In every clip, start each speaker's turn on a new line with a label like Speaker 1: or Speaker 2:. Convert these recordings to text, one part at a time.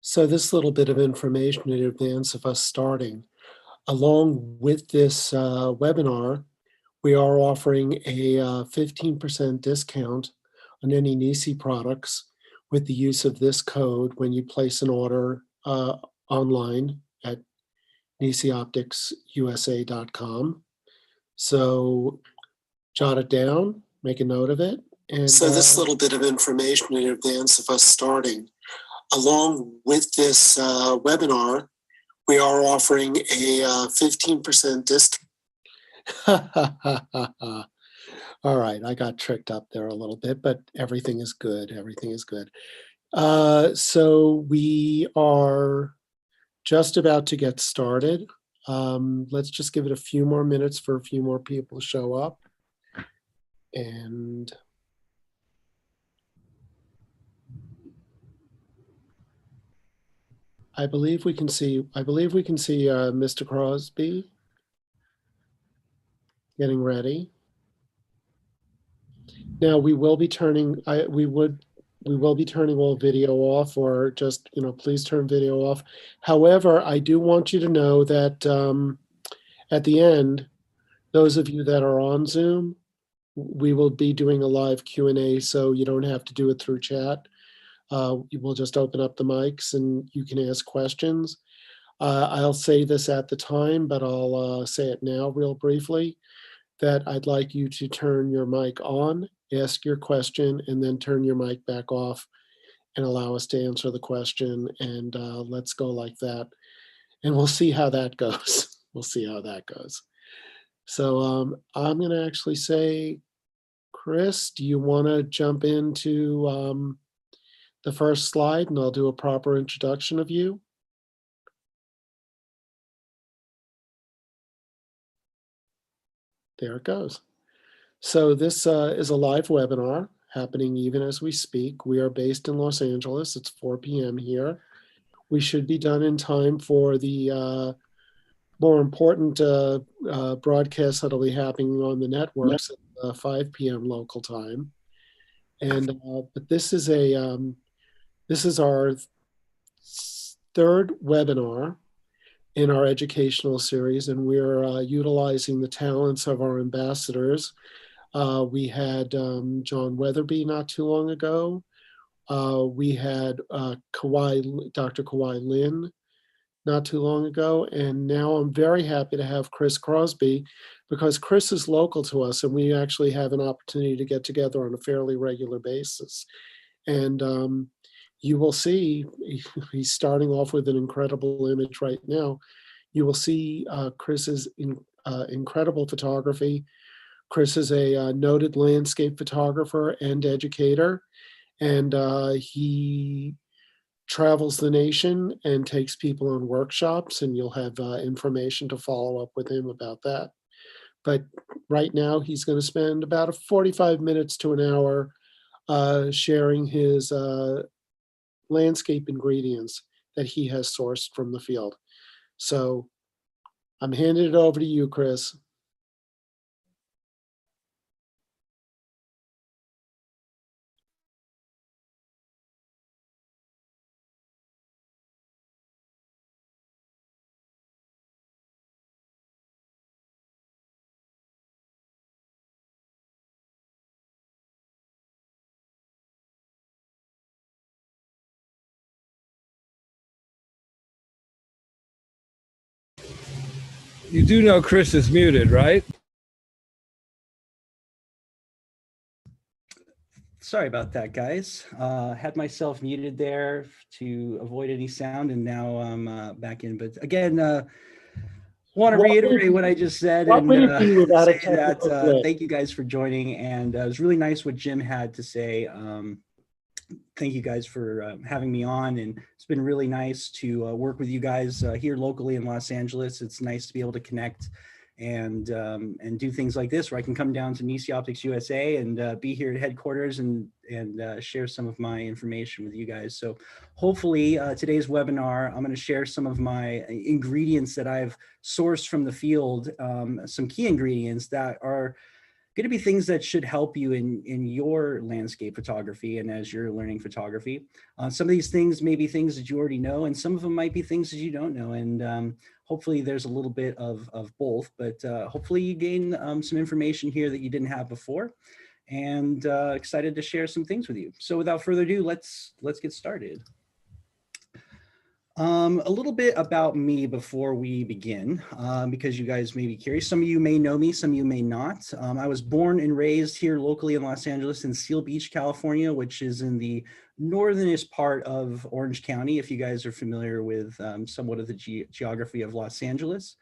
Speaker 1: So this little bit of information in advance of us starting. Along with this webinar, we are offering a 15% discount on any NiSi products with the use of this code when you place an order online at nisiopticsusa.com. So jot it down, make a note of it. And so this little bit of information in advance of us starting. Along with this webinar, we are offering a 15% discount. All right, I got tricked up there a little bit, but everything is good. Everything is good. So we are just about to get started. Let's just give it a few more minutes for a few more people to show up. And I believe we can see Mr. Crosby getting ready. Now we will be turning we will be turning all video off, or just, please turn video off. However, I do want you to know that at the end, those of you that are on Zoom, we will be doing a live Q&A, so you don't have to do it through chat. We'll just open up the mics and you can ask questions. I'll say this at the time, but I'll say it now real briefly, that I'd like you to turn your mic on, ask your question, and then turn your mic back off and allow us to answer the question. And let's go like that. And we'll see how that goes. We'll see how that goes. So I'm going to actually say, Chris, do you want to jump into the first slide, and I'll do a proper introduction of you? There it goes. So this is a live webinar happening even as we speak. We are based in Los Angeles. It's 4 p.m. here. We should be done in time for the more important broadcast that'll be happening on the networks at 5 p.m. local time. And but this is our third webinar in our educational series, and we're utilizing the talents of our ambassadors. We had John Weatherby not too long ago. We had Dr. Kawai Lin not too long ago, and now I'm very happy to have Chris Crosby, because Chris is local to us and we actually have an opportunity to get together on a fairly regular basis. And you will see, he's starting off with an incredible image right now. You will see Chris's incredible photography. Chris is a noted landscape photographer and educator, and he travels the nation and takes people on workshops, and you'll have information to follow up with him about that. But right now he's going to spend about 45 minutes to an hour sharing his landscape ingredients that he has sourced from the field. So I'm handing it over to you, Chris.
Speaker 2: You do know Chris is muted, right?
Speaker 3: Sorry about that, guys. Had myself muted there to avoid any sound, and now I'm back in. But again, want to reiterate what I just said and say that thank you guys for joining. And it was really nice what Jim had to say. Thank you guys for having me on, and it's been really nice to work with you guys here locally in Los Angeles. It's nice to be able to connect and do things like this, where I can come down to NiSi Optics USA and be here at headquarters and share some of my information with you guys. So hopefully today's webinar, I'm going to share some of my ingredients that I've sourced from the field, some key ingredients that are going to be things that should help you in your landscape photography and as you're learning photography. Some of these things may be things that you already know, and some of them might be things that you don't know. And hopefully there's a little bit of both, but hopefully you gain some information here that you didn't have before, and excited to share some things with you. So without further ado, let's get started. A little bit about me before we begin, because you guys may be curious. Some of you may know me, some of you may not. I was born and raised here locally in Los Angeles in Seal Beach, California, which is in the northernest part of Orange County, if you guys are familiar with somewhat of the geography of Los Angeles.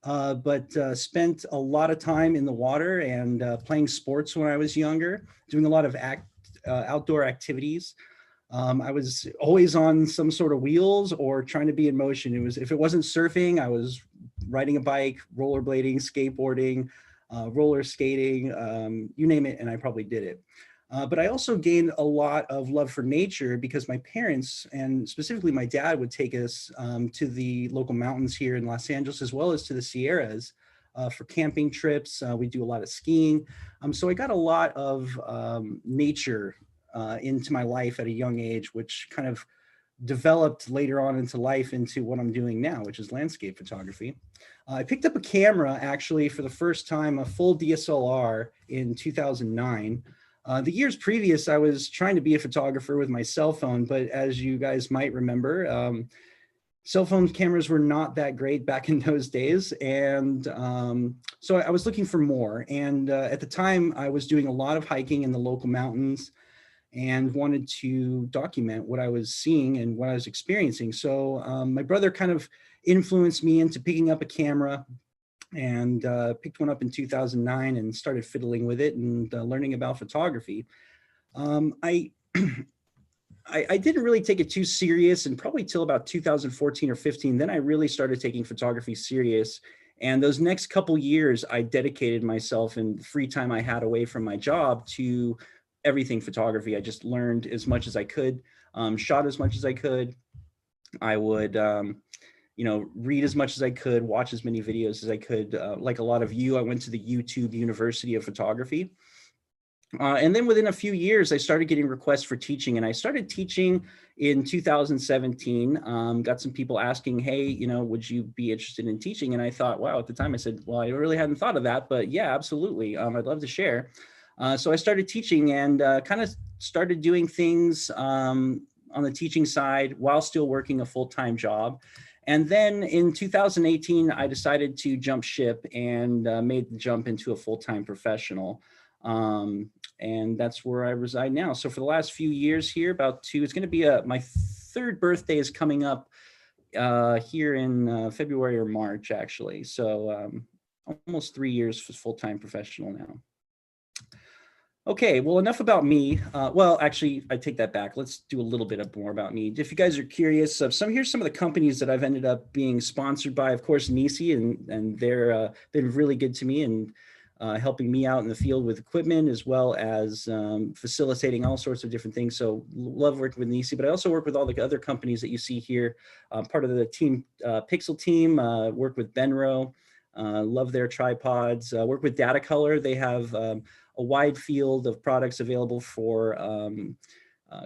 Speaker 3: But spent a lot of time in the water and playing sports when I was younger, doing a lot of outdoor activities. I was always on some sort of wheels or trying to be in motion. If it wasn't surfing, I was riding a bike, rollerblading, skateboarding, roller skating, you name it, and I probably did it. But I also gained a lot of love for nature because my parents, and specifically my dad, would take us to the local mountains here in Los Angeles, as well as to the Sierras for camping trips. We do a lot of skiing. So I got a lot of nature into my life at a young age, which kind of developed later on into life into what I'm doing now, which is landscape photography. I picked up a camera actually for the first time, a full DSLR in 2009. The years previous, I was trying to be a photographer with my cell phone, but as you guys might remember, cell phone cameras were not that great back in those days. And so I was looking for more. And at the time, I was doing a lot of hiking in the local mountains and wanted to document what I was seeing and what I was experiencing. So my brother kind of influenced me into picking up a camera, and picked one up in 2009 and started fiddling with it and learning about photography. I didn't really take it too serious, and probably till about 2014 or 15, then I really started taking photography serious. And those next couple years, I dedicated myself in the free time I had away from my job to everything photography. I just learned as much as I could, shot as much as I could. I would, read as much as I could, watch as many videos as I could. Like a lot of you, I went to the YouTube University of Photography. And then within a few years, I started getting requests for teaching, and I started teaching in 2017. Got some people asking, hey, would you be interested in teaching? And I thought, wow, at the time I said, well, I really hadn't thought of that, but yeah, absolutely. I'd love to share. So I started teaching and kind of started doing things on the teaching side while still working a full-time job. And then in 2018, I decided to jump ship and made the jump into a full-time professional. And that's where I reside now. So for the last few years here, it's going to be my third birthday is coming up here in February or March, actually. So almost 3 years for full-time professional now. Okay, well, enough about me. Well, actually, I take that back. Let's do a little bit more about me. If you guys are curious, here's some of the companies that I've ended up being sponsored by. Of course, NiSi, and they're been really good to me and helping me out in the field with equipment, as well as facilitating all sorts of different things. So love working with NiSi, but I also work with all the other companies that you see here. Part of the team, Pixel team, work with Benro. Love their tripods. Work with Datacolor. They have a wide field of products available for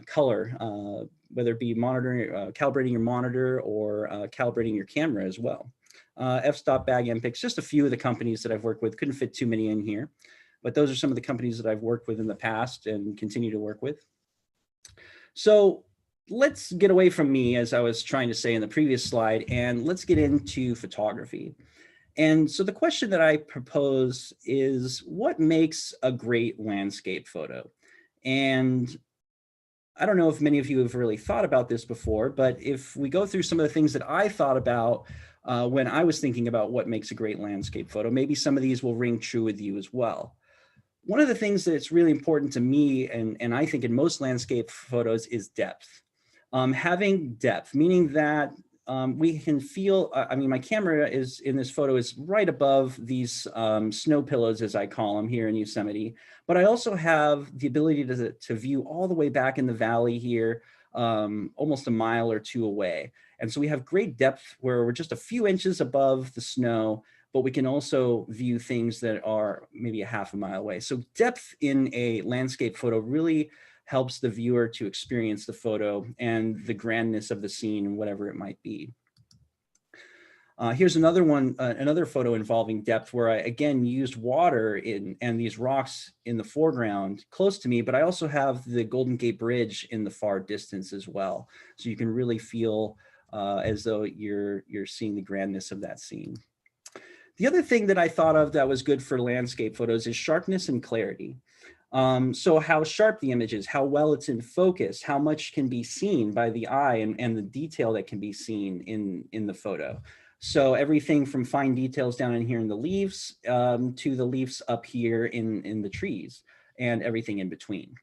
Speaker 3: color, whether it be monitoring, calibrating your monitor, or calibrating your camera as well. F-stop, Bag, MPix, just a few of the companies that I've worked with. Couldn't fit too many in here, but those are some of the companies that I've worked with in the past and continue to work with. So let's get away from me, as I was trying to say in the previous slide, and let's get into photography. And so the question that I propose is, what makes a great landscape photo? And I don't know if many of you have really thought about this before, but if we go through some of the things that I thought about when I was thinking about what makes a great landscape photo, maybe some of these will ring true with you as well. One of the things that's really important to me, and I think in most landscape photos, is depth. Having depth, meaning that we can feel, my camera is in this photo is right above these snow pillows, as I call them here in Yosemite, but I also have the ability to view all the way back in the valley here, almost a mile or two away. And so we have great depth where we're just a few inches above the snow, but we can also view things that are maybe a half a mile away. So depth in a landscape photo really helps the viewer to experience the photo and the grandness of the scene, whatever it might be. Here's another one, another photo involving depth where I, again, used water and these rocks in the foreground close to me, but I also have the Golden Gate Bridge in the far distance as well. So you can really feel as though you're seeing the grandness of that scene. The other thing that I thought of that was good for landscape photos is sharpness and clarity. So how sharp the image is, how well it's in focus, how much can be seen by the eye and the detail that can be seen in the photo. So everything from fine details down in here in the leaves to the leaves up here in the trees and everything in between.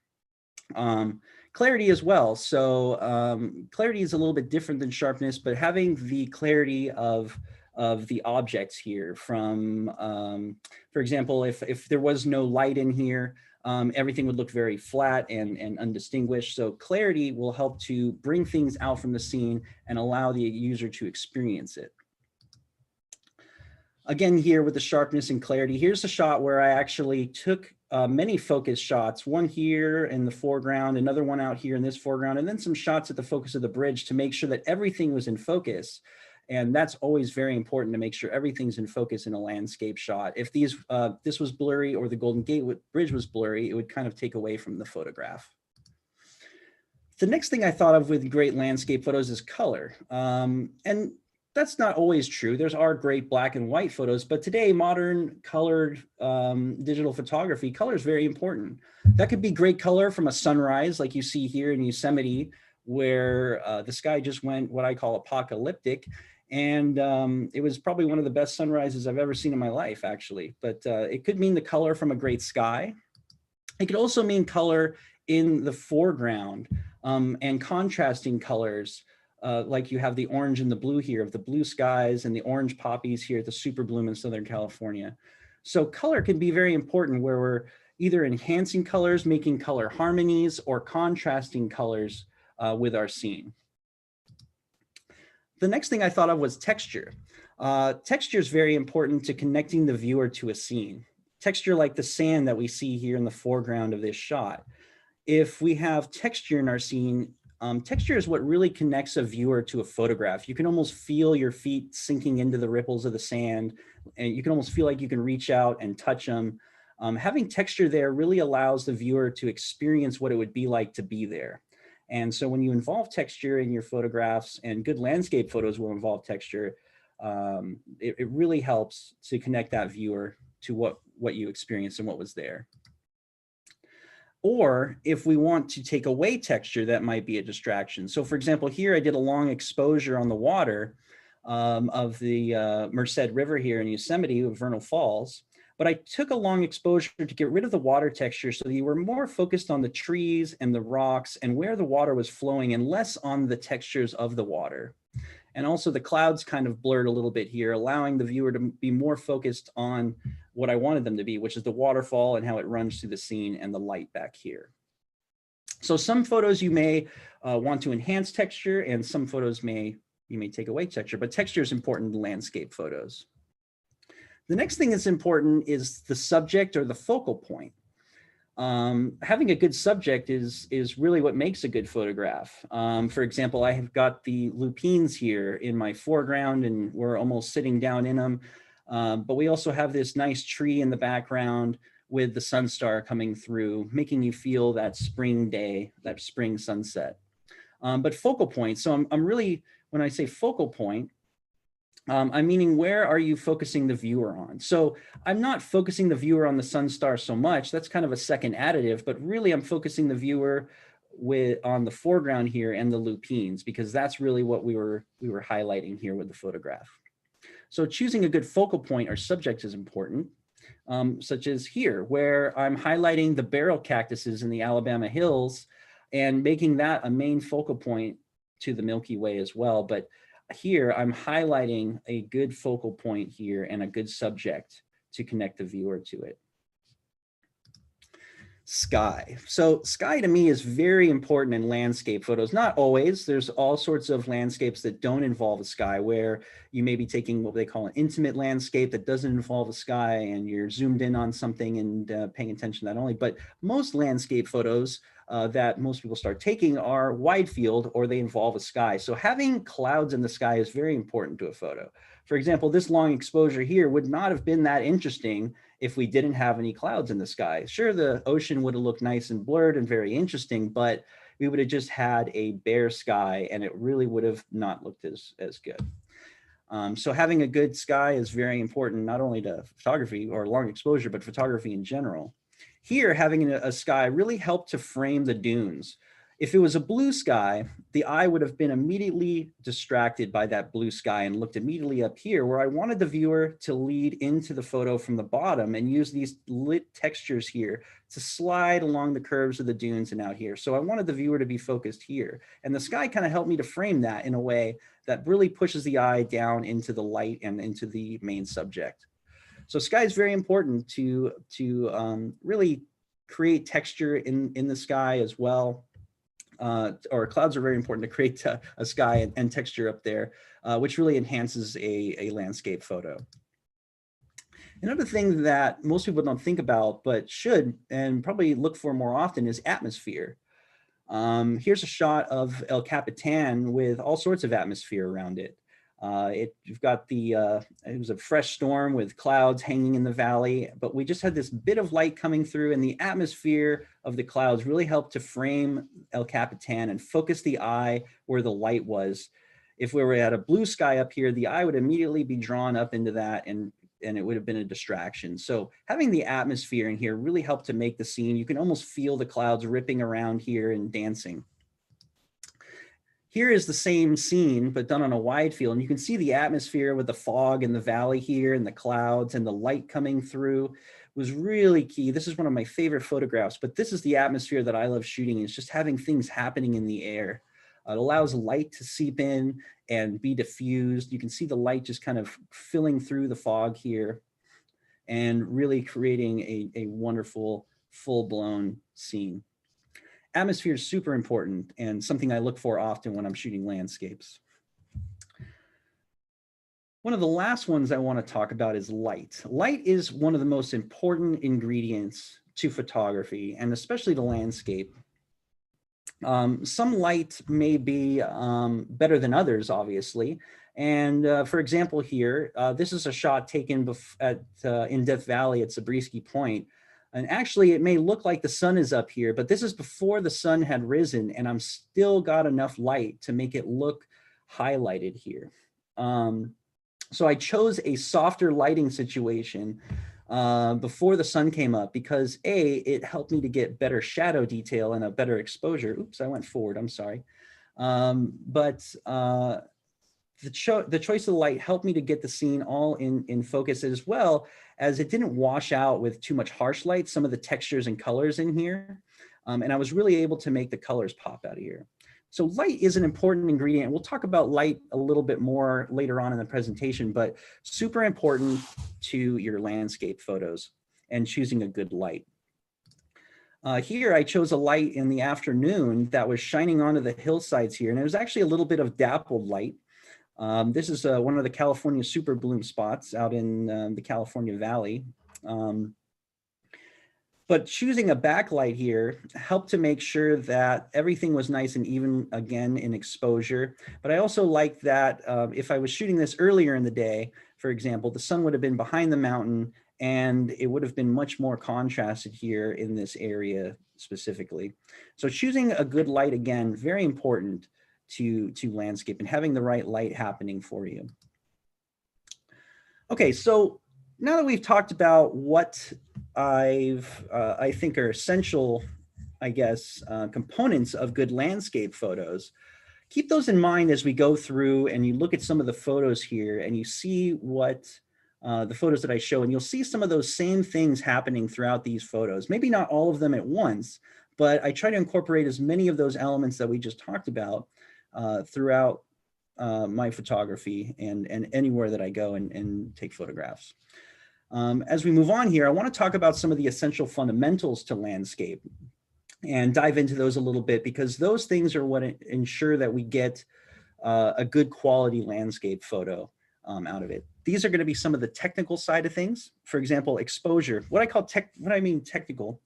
Speaker 3: Clarity as well. So clarity is a little bit different than sharpness, but having the clarity of the objects here from, for example, if there was no light in here, everything would look very flat and undistinguished. So clarity will help to bring things out from the scene and allow the user to experience it. Again, here with the sharpness and clarity, here's a shot where I actually took many focus shots, one here in the foreground, another one out here in this foreground, and then some shots at the focus of the bridge to make sure that everything was in focus. And that's always very important to make sure everything's in focus in a landscape shot. If this was blurry or the Golden Gate Bridge was blurry, it would kind of take away from the photograph. The next thing I thought of with great landscape photos is color. And that's not always true. There's great black and white photos, but today modern colored digital photography, color is very important. That could be great color from a sunrise like you see here in Yosemite, where the sky just went what I call apocalyptic. And it was probably one of the best sunrises I've ever seen in my life, actually. But it could mean the color from a great sky. It could also mean color in the foreground and contrasting colors. Like you have the orange and the blue here of the blue skies and the orange poppies here at the super bloom in Southern California. So color can be very important where we're either enhancing colors, making color harmonies, or contrasting colors with our scene. The next thing I thought of was texture. Texture is very important to connecting the viewer to a scene. Texture like the sand that we see here in the foreground of this shot. If we have texture in our scene, texture is what really connects a viewer to a photograph. You can almost feel your feet sinking into the ripples of the sand, and you can almost feel like you can reach out and touch them. Having texture there really allows the viewer to experience what it would be like to be there. And so when you involve texture in your photographs, and good landscape photos will involve texture, it really helps to connect that viewer to what you experienced and what was there. Or if we want to take away texture, that might be a distraction. So for example, here I did a long exposure on the water of the Merced River here in Yosemite with Vernal Falls, but I took a long exposure to get rid of the water texture so that you were more focused on the trees and the rocks and where the water was flowing and less on the textures of the water. And also the clouds kind of blurred a little bit here, allowing the viewer to be more focused on what I wanted them to be, which is the waterfall and how it runs through the scene and the light back here. So some photos you may want to enhance texture, and some photos you may take away texture, but texture is important in landscape photos. The next thing that's important is the subject or the focal point. Having a good subject is really what makes a good photograph. For example, I have got the lupines here in my foreground and we're almost sitting down in them. But we also have this nice tree in the background with the sun star coming through, making you feel that spring day, that spring sunset. But focal point, so I'm really, when I say focal point, I'm meaning where are you focusing the viewer on? So I'm not focusing the viewer on the sun star so much, that's kind of a second additive, but really I'm focusing the viewer on the foreground here and the lupines, because that's really what we were highlighting here with the photograph. So choosing a good focal point or subject is important, such as here, where I'm highlighting the barrel cactuses in the Alabama hills and making that a main focal point to the Milky Way as well. But here I'm highlighting a good focal point here and a good subject to connect the viewer to it. Sky. So sky to me is very important in landscape photos. Not always. There's all sorts of landscapes that don't involve a sky, where you may be taking what they call an intimate landscape that doesn't involve a sky, and you're zoomed in on something and paying attention to that only. But most landscape photos that most people start taking are wide field, or they involve a sky. So having clouds in the sky is very important to a photo. For example, this long exposure here would not have been that interesting if we didn't have any clouds in the sky. Sure, the ocean would have looked nice and blurred and very interesting, but we would have just had a bare sky and it really would have not looked as good. So having a good sky is very important, not only to photography or long exposure, but photography in general. Here, having a sky really helped to frame the dunes. If it was a blue sky, the eye would have been immediately distracted by that blue sky and looked immediately up here, where I wanted the viewer to lead into the photo from the bottom and use these lit textures here to slide along the curves of the dunes and out here. So I wanted the viewer to be focused here. And the sky kind of helped me to frame that in a way that really pushes the eye down into the light and into the main subject. So sky is very important to really create texture in the sky as well. Or clouds are very important to create a sky and texture up there, which really enhances a landscape photo. Another thing that most people don't think about, but should and probably look for more often, is atmosphere. Here's a shot of El Capitan with all sorts of atmosphere around it. You've got it was a fresh storm with clouds hanging in the valley, but we just had this bit of light coming through, and the atmosphere of the clouds really helped to frame El Capitan and focus the eye where the light was. If we were at a blue sky up here, the eye would immediately be drawn up into that, and it would have been a distraction. So having the atmosphere in here really helped to make the scene. You can almost feel the clouds ripping around here and dancing. Here is the same scene, but done on a wide field. And you can see the atmosphere with the fog in the valley here and the clouds and the light coming through was really key. This is one of my favorite photographs, but this is the atmosphere that I love shooting, is just having things happening in the air. It allows light to seep in and be diffused. You can see the light just kind of filling through the fog here and really creating a wonderful full-blown scene. Atmosphere is super important and something I look for often when I'm shooting landscapes. One of the last ones I want to talk about is light. Light is one of the most important ingredients to photography, and especially to landscape. Some light may be better than others, obviously. And for example, here, this is a shot taken in Death Valley at Zabriskie Point. And actually, it may look like the sun is up here, but this is before the sun had risen, and I'm still got enough light to make it look highlighted here. So I chose a softer lighting situation before the sun came up because A, it helped me to get better shadow detail and a better exposure. Oops, I went forward, I'm sorry. The choice of the light helped me to get the scene all in focus, as well as it didn't wash out with too much harsh light, some of the textures and colors in here. And I was really able to make the colors pop out of here. So light is an important ingredient. We'll talk about light a little bit more later on in the presentation, but super important to your landscape photos and choosing a good light. Here I chose a light in the afternoon that was shining onto the hillsides here, and it was actually a little bit of dappled light. This is one of the California super bloom spots out in the California Valley. But choosing a backlight here helped to make sure that everything was nice and even, again, in exposure. But I also like that if I was shooting this earlier in the day, for example, the sun would have been behind the mountain and it would have been much more contrasted here in this area specifically. So choosing a good light, again, very important to landscape and having the right light happening for you. Okay, so now that we've talked about what I think are essential, I guess, components of good landscape photos, keep those in mind as we go through and you look at some of the photos here and you see what the photos that I show, and you'll see some of those same things happening throughout these photos. Maybe not all of them at once, but I try to incorporate as many of those elements that we just talked about throughout my photography and anywhere that I go and take photographs. As we move on here, I want to talk about some of the essential fundamentals to landscape and dive into those a little bit, because those things are what ensure that we get a good quality landscape photo out of it. These are going to be some of the technical side of things. For example, exposure. What I mean technical.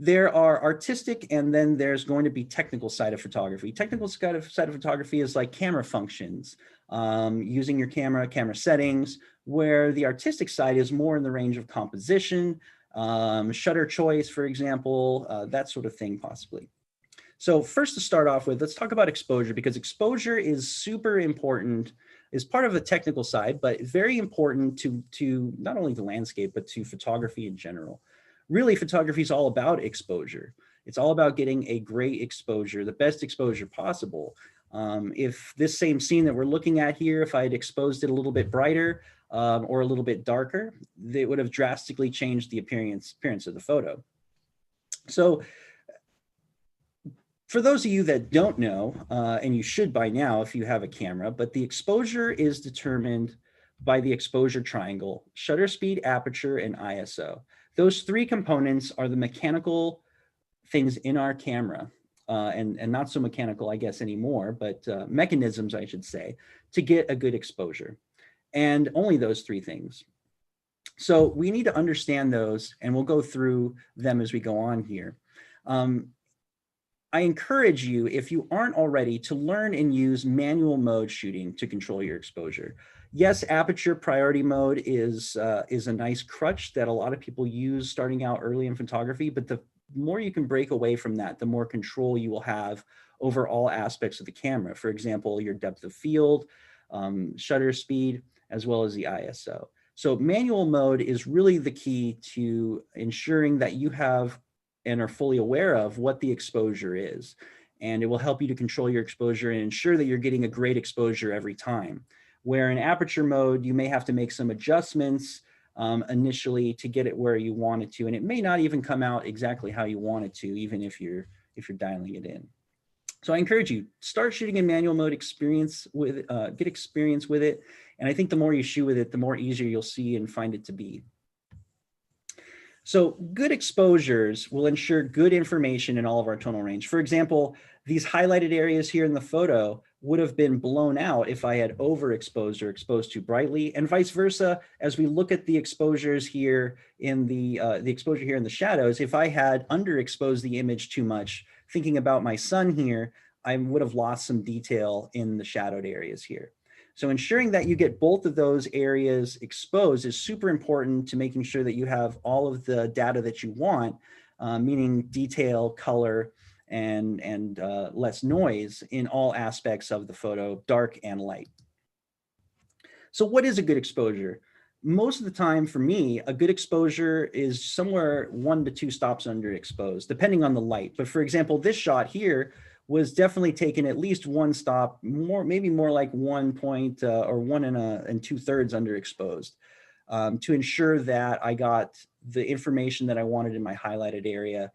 Speaker 3: There are artistic, and then there's going to be technical side of photography. Technical side of photography is like camera functions, using your camera settings, where the artistic side is more in the range of composition, shutter choice, for example, that sort of thing possibly. So first, to start off with, let's talk about exposure, because exposure is super important, is part of the technical side, but very important to not only the landscape, but to photography in general. Really, photography is all about exposure. It's all about getting a great exposure, the best exposure possible. If this same scene that we're looking at here, if I had exposed it a little bit brighter or a little bit darker, it would have drastically changed the appearance of the photo. So for those of you that don't know, and you should by now if you have a camera, but the exposure is determined by the exposure triangle: shutter speed, aperture, and ISO. Those three components are the mechanical things in our camera, and not so mechanical, I guess, anymore, but mechanisms, I should say, to get a good exposure. And only those three things. So we need to understand those, and we'll go through them as we go on here. I encourage you, if you aren't already, to learn and use manual mode shooting to control your exposure. Yes, aperture priority mode is a nice crutch that a lot of people use starting out early in photography, but the more you can break away from that, the more control you will have over all aspects of the camera. For example, your depth of field, shutter speed, as well as the ISO. So manual mode is really the key to ensuring that you have and are fully aware of what the exposure is. And it will help you to control your exposure and ensure that you're getting a great exposure every time. Where in aperture mode, you may have to make some adjustments initially to get it where you want it to. And it may not even come out exactly how you want it to, even if you're dialing it in. So I encourage you, start shooting in manual mode, get experience with it. And I think the more you shoot with it, the more easier you'll see and find it to be. So good exposures will ensure good information in all of our tonal range. For example, these highlighted areas here in the photo would have been blown out if I had overexposed or exposed too brightly, and vice versa. As we look at the exposures here in the exposure here in the shadows, if I had underexposed the image too much, thinking about my son here, I would have lost some detail in the shadowed areas here. So ensuring that you get both of those areas exposed is super important to making sure that you have all of the data that you want, meaning detail, color, and less noise in all aspects of the photo, dark and light. So what is a good exposure? Most of the time for me, a good exposure is somewhere 1 to 2 stops underexposed, depending on the light. But for example, this shot here was definitely taken at least 1 stop, maybe more like 1 point or 1 2/3 underexposed, to ensure that I got the information that I wanted in my highlighted area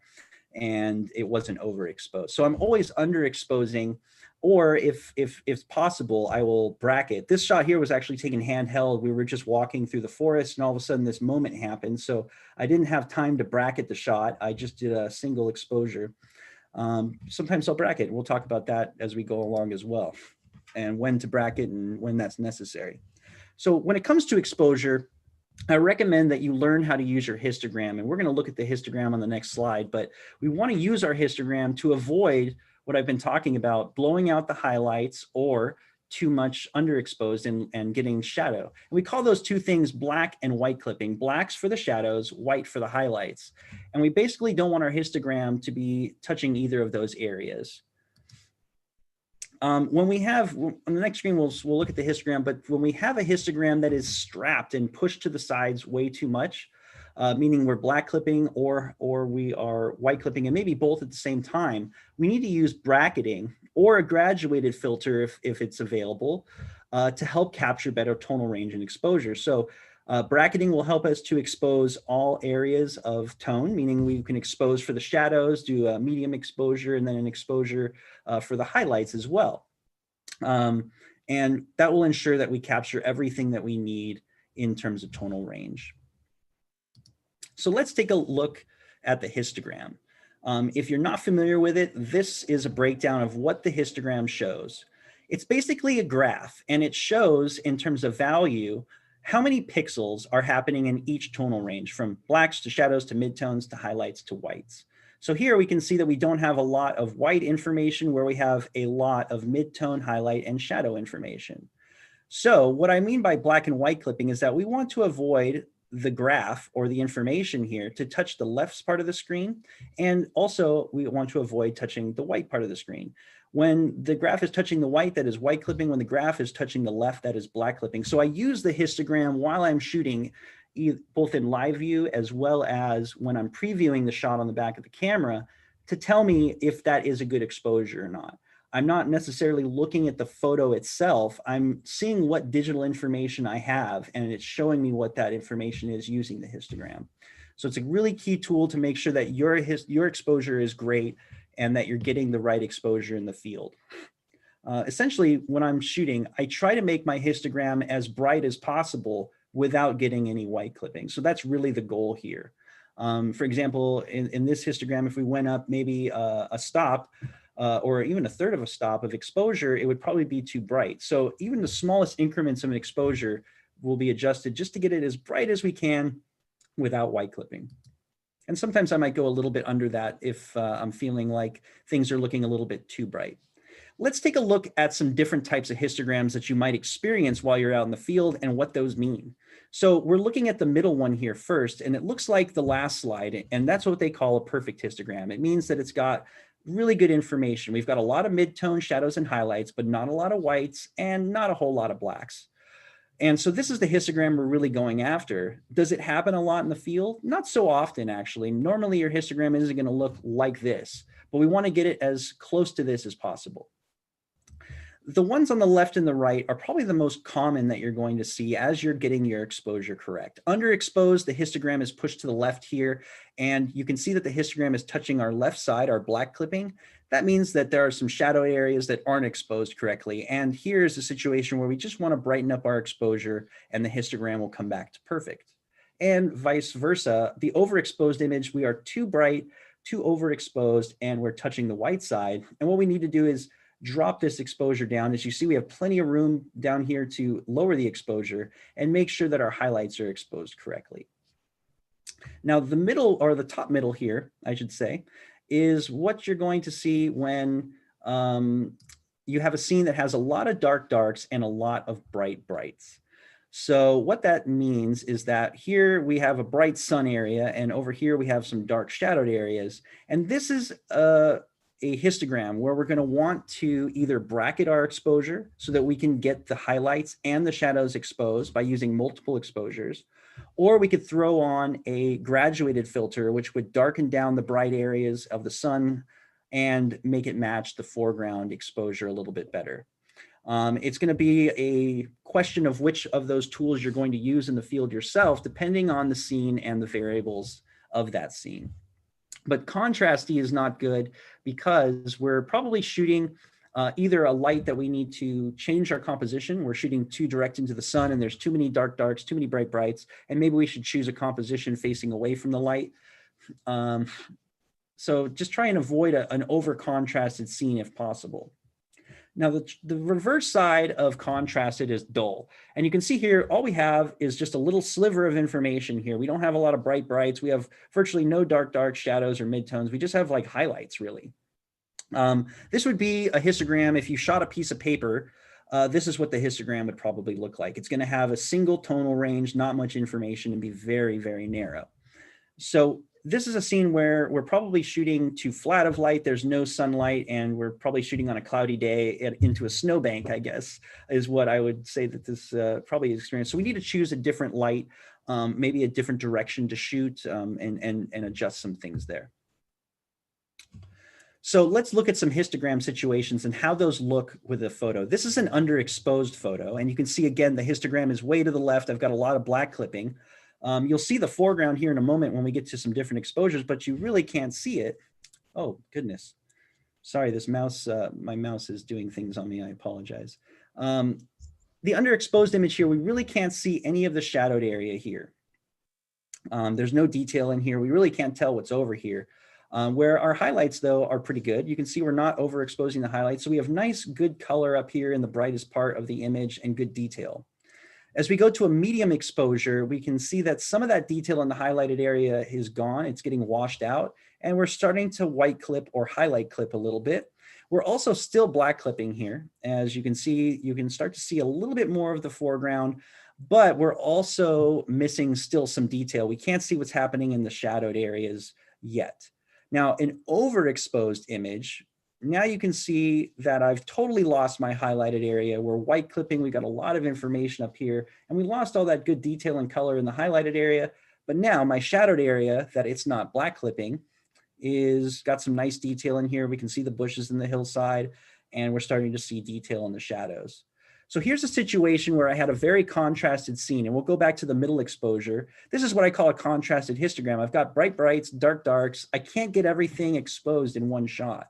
Speaker 3: and it wasn't overexposed. So I'm always underexposing, or if possible, I will bracket. This shot here was actually taken handheld. We were just walking through the forest and all of a sudden this moment happened. So I didn't have time to bracket the shot. I just did a single exposure. Sometimes I'll bracket. We'll talk about that as we go along as well, and when to bracket and when that's necessary. So when it comes to exposure, I recommend that you learn how to use your histogram, and we're going to look at the histogram on the next slide, but we want to use our histogram to avoid what I've been talking about, blowing out the highlights or too much underexposed and getting shadow. And we call those two things black and white clipping. Black's for the shadows, white for the highlights. And we basically don't want our histogram to be touching either of those areas. When we have, on the next screen, we'll look at the histogram, but when we have a histogram that is strapped and pushed to the sides way too much, meaning we're black clipping or we are white clipping, and maybe both at the same time, we need to use bracketing or a graduated filter if it's available to help capture better tonal range and exposure. So bracketing will help us to expose all areas of tone, meaning we can expose for the shadows, do a medium exposure, and then an exposure for the highlights as well. And that will ensure that we capture everything that we need in terms of tonal range. So let's take a look at the histogram. If you're not familiar with it, this is a breakdown of what the histogram shows. It's basically a graph, and it shows in terms of value how many pixels are happening in each tonal range, from blacks to shadows to midtones to highlights to whites. So here we can see that we don't have a lot of white information where we have a lot of midtone, highlight, and shadow information. So what I mean by black and white clipping is that we want to avoid the graph or the information here to touch the left part of the screen. And also we want to avoid touching the white part of the screen. When the graph is touching the white, that is white clipping. When the graph is touching the left, that is black clipping. So I use the histogram while I'm shooting, both in live view as well as when I'm previewing the shot on the back of the camera, to tell me if that is a good exposure or not. I'm not necessarily looking at the photo itself. I'm seeing what digital information I have, and it's showing me what that information is using the histogram. So it's a really key tool to make sure that your exposure is great and that you're getting the right exposure in the field. Essentially, when I'm shooting, I try to make my histogram as bright as possible without getting any white clipping. So that's really the goal here. For example, in this histogram, if we went up maybe a stop, or even a third of a stop of exposure, it would probably be too bright. So even the smallest increments of an exposure will be adjusted just to get it as bright as we can without white clipping. And sometimes I might go a little bit under that if I'm feeling like things are looking a little bit too bright. Let's take a look at some different types of histograms that you might experience while you're out in the field and what those mean. So we're looking at the middle one here first, and it looks like the last slide, and that's what they call a perfect histogram. It means that it's got really good information. We've got a lot of mid-tone shadows and highlights, but not a lot of whites and not a whole lot of blacks. And so this is the histogram we're really going after. Does it happen a lot in the field? Not so often, actually. Normally your histogram isn't going to look like this, but we want to get it as close to this as possible. The ones on the left and the right are probably the most common that you're going to see as you're getting your exposure correct. Underexposed, the histogram is pushed to the left here, and you can see that the histogram is touching our left side, our black clipping. That means that there are some shadow areas that aren't exposed correctly. And here's a situation where we just want to brighten up our exposure and the histogram will come back to perfect. And vice versa, the overexposed image, we are too bright, too overexposed, and we're touching the white side. And what we need to do is drop this exposure down. As you see, we have plenty of room down here to lower the exposure and make sure that our highlights are exposed correctly. Now, the middle, or the top middle here, I should say, is what you're going to see when you have a scene that has a lot of dark darks and a lot of bright brights. So what that means is that here we have a bright sun area, and over here we have some dark shadowed areas. And this is a histogram where we're going to want to either bracket our exposure so that we can get the highlights and the shadows exposed by using multiple exposures, or we could throw on a graduated filter, which would darken down the bright areas of the sun and make it match the foreground exposure a little bit better. It's going to be a question of which of those tools you're going to use in the field yourself, depending on the scene and the variables of that scene. But contrasty is not good because we're probably shooting either a light that we need to change our composition. We're shooting too direct into the sun and there's too many dark darks, too many bright brights, and maybe we should choose a composition facing away from the light. So just try and avoid an over contrasted scene if possible. Now, the reverse side of contrasted is dull. And you can see here, all we have is just a little sliver of information here. We don't have a lot of bright brights. We have virtually no dark dark shadows or midtones. We just have like highlights, really. This would be a histogram. If you shot a piece of paper, this is what the histogram would probably look like. It's going to have a single tonal range, not much information, and be very, very narrow. So this is a scene where we're probably shooting too flat of light. There's no sunlight, and we're probably shooting on a cloudy day into a snowbank, I guess, is what I would say that this probably is experienced. So we need to choose a different light, maybe a different direction to shoot, and adjust some things there. So let's look at some histogram situations and how those look with a photo. This is an underexposed photo, and you can see again, the histogram is way to the left. I've got a lot of black clipping. You'll see the foreground here in a moment when we get to some different exposures, but you really can't see it. Oh, goodness. Sorry, this mouse, my mouse is doing things on me. I apologize. the underexposed image here, we really can't see any of the shadowed area here. There's no detail in here. We really can't tell what's over here. Where our highlights though are pretty good. You can see we're not overexposing the highlights. So we have nice, good color up here in the brightest part of the image and good detail. As we go to a medium exposure, we can see that some of that detail in the highlighted area is gone. It's getting washed out, and we're starting to white clip or highlight clip a little bit. We're also still black clipping here. As you can see, you can start to see a little bit more of the foreground, but we're also missing still some detail. We can't see what's happening in the shadowed areas yet. Now, an overexposed image, now you can see that I've totally lost my highlighted area. We're white clipping, we got a lot of information up here, and we lost all that good detail and color in the highlighted area. But now my shadowed area that it's not black clipping is got some nice detail in here. We can see the bushes in the hillside, and we're starting to see detail in the shadows. So here's a situation where I had a very contrasted scene, and we'll go back to the middle exposure. This is what I call a contrasted histogram. I've got bright brights, dark darks. I can't get everything exposed in one shot.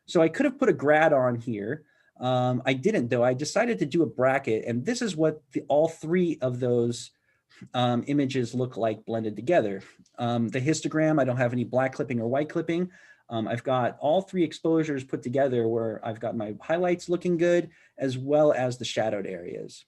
Speaker 3: So I could have put a grad on here. I didn't though. I decided to do a bracket, and this is what all three of those images look like blended together. The histogram, I don't have any black clipping or white clipping. I've got all three exposures put together where I've got my highlights looking good as well as the shadowed areas.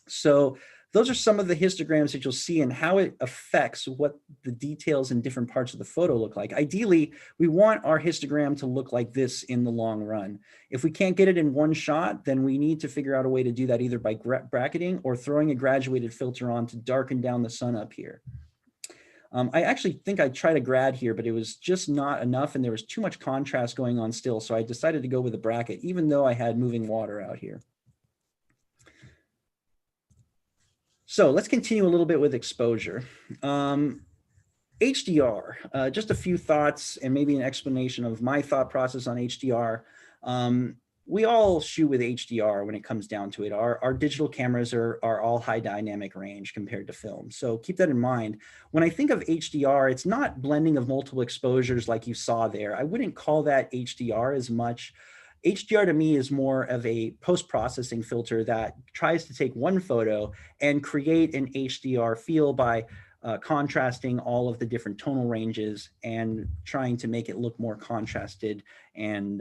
Speaker 3: So those are some of the histograms that you'll see and how it affects what the details in different parts of the photo look like. Ideally, we want our histogram to look like this in the long run. If we can't get it in one shot, then we need to figure out a way to do that either by bracketing or throwing a graduated filter on to darken down the sun up here. I actually think I tried a grad here, but it was just not enough and there was too much contrast going on still. So I decided to go with a bracket, even though I had moving water out here. So let's continue a little bit with exposure. HDR, just a few thoughts and maybe an explanation of my thought process on HDR. We all shoot with HDR when it comes down to it. Our digital cameras are all high dynamic range compared to film. So keep that in mind. When I think of HDR, it's not blending of multiple exposures like you saw there. I wouldn't call that HDR as much. HDR to me is more of a post-processing filter that tries to take one photo and create an HDR feel by contrasting all of the different tonal ranges and trying to make it look more contrasted and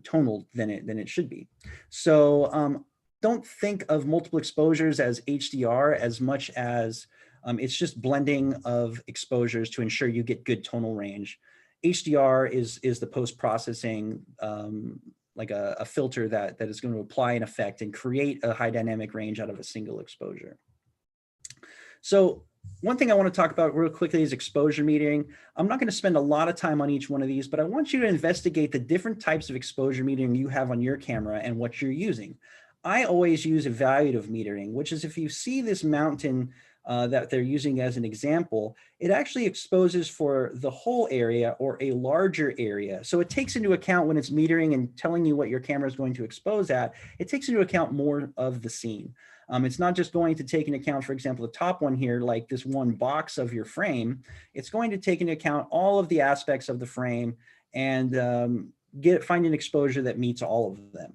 Speaker 3: tonal than it should be. So don't think of multiple exposures as HDR as much as it's just blending of exposures to ensure you get good tonal range. HDR is the post-processing like a filter that is going to apply an effect and create a high dynamic range out of a single exposure. So one thing I want to talk about real quickly is exposure metering. I'm not going to spend a lot of time on each one of these, but I want you to investigate the different types of exposure metering you have on your camera and what you're using. I always use evaluative metering, which is if you see this mountain that they're using as an example, it actually exposes for the whole area or a larger area. So it takes into account when it's metering and telling you what your camera is going to expose at, it takes into account more of the scene. It's not just going to take into account, for example, the top one here, like this one box of your frame. It's going to take into account all of the aspects of the frame and find an exposure that meets all of them.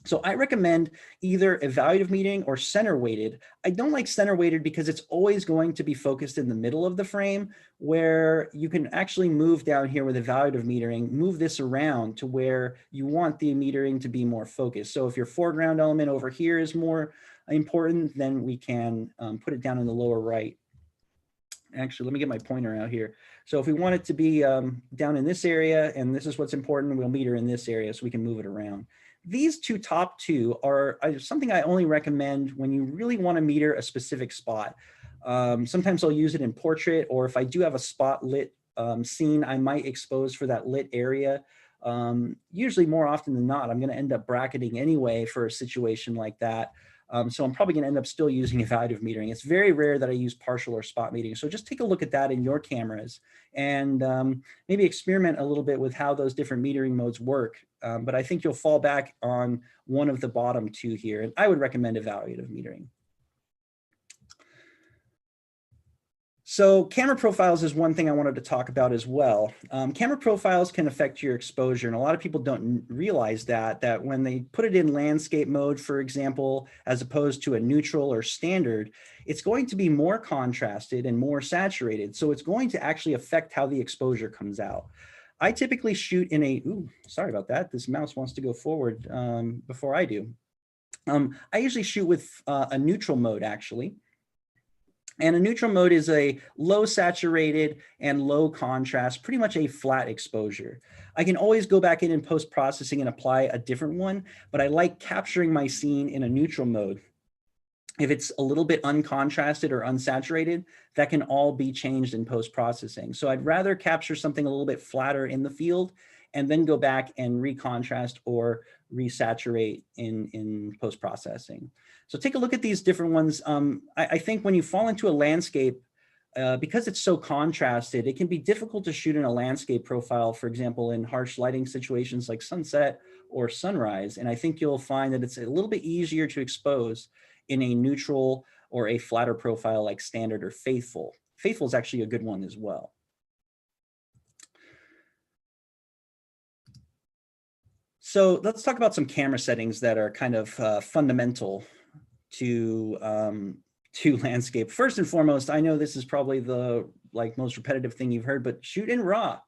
Speaker 3: So I recommend either evaluative metering or center weighted. I don't like center weighted because it's always going to be focused in the middle of the frame, where you can actually move down here with evaluative metering, move this around to where you want the metering to be more focused. So if your foreground element over here is more important, then we can put it down in the lower right. Actually, let me get my pointer out here. So if we want it to be down in this area, and this is what's important, we'll meter in this area so we can move it around. These top two are something I only recommend when you really want to meter a specific spot. Sometimes I'll use it in portrait, or if I do have a spot lit scene, I might expose for that lit area. Usually more often than not, I'm going to end up bracketing anyway for a situation like that. So I'm probably going to end up still using evaluative metering. It's very rare that I use partial or spot metering. So just take a look at that in your cameras and maybe experiment a little bit with how those different metering modes work. But I think you'll fall back on one of the bottom two here. And I would recommend evaluative metering. So camera profiles is one thing I wanted to talk about as well. Camera profiles can affect your exposure, and a lot of people don't realize that when they put it in landscape mode, for example, as opposed to a neutral or standard, it's going to be more contrasted and more saturated. So it's going to actually affect how the exposure comes out. I typically shoot in a, ooh, sorry about that. This mouse wants to go forward before I do. I usually shoot with a neutral mode, actually. And a neutral mode is a low saturated and low contrast, pretty much a flat exposure. I can always go back in and post-processing and apply a different one, but I like capturing my scene in a neutral mode. If it's a little bit uncontrasted or unsaturated, that can all be changed in post-processing. So I'd rather capture something a little bit flatter in the field and then go back and recontrast or resaturate in post-processing. So take a look at these different ones. I think when you fall into a landscape, because it's so contrasted, it can be difficult to shoot in a landscape profile, for example, in harsh lighting situations like sunset or sunrise. And I think you'll find that it's a little bit easier to expose in a neutral or a flatter profile like standard or faithful. Faithful is actually a good one as well. So let's talk about some camera settings that are kind of fundamental to landscape. First and foremost, I know this is probably the most repetitive thing you've heard, but shoot in RAW.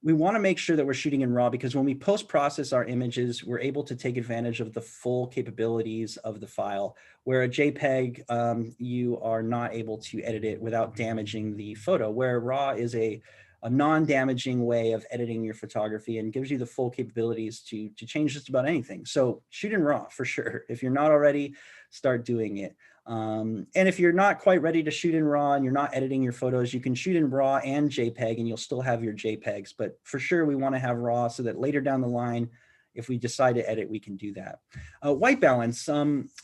Speaker 3: We want to make sure that we're shooting in RAW because when we post-process our images, we're able to take advantage of the full capabilities of the file. Where a JPEG, you are not able to edit it without damaging the photo, where RAW is a non-damaging way of editing your photography and gives you the full capabilities to change just about anything. So shoot in RAW for sure. If you're not already, start doing it. And if you're not quite ready to shoot in RAW and you're not editing your photos, you can shoot in RAW and JPEG and you'll still have your JPEGs. But for sure, we want to have RAW so that later down the line, if we decide to edit, we can do that. White balance.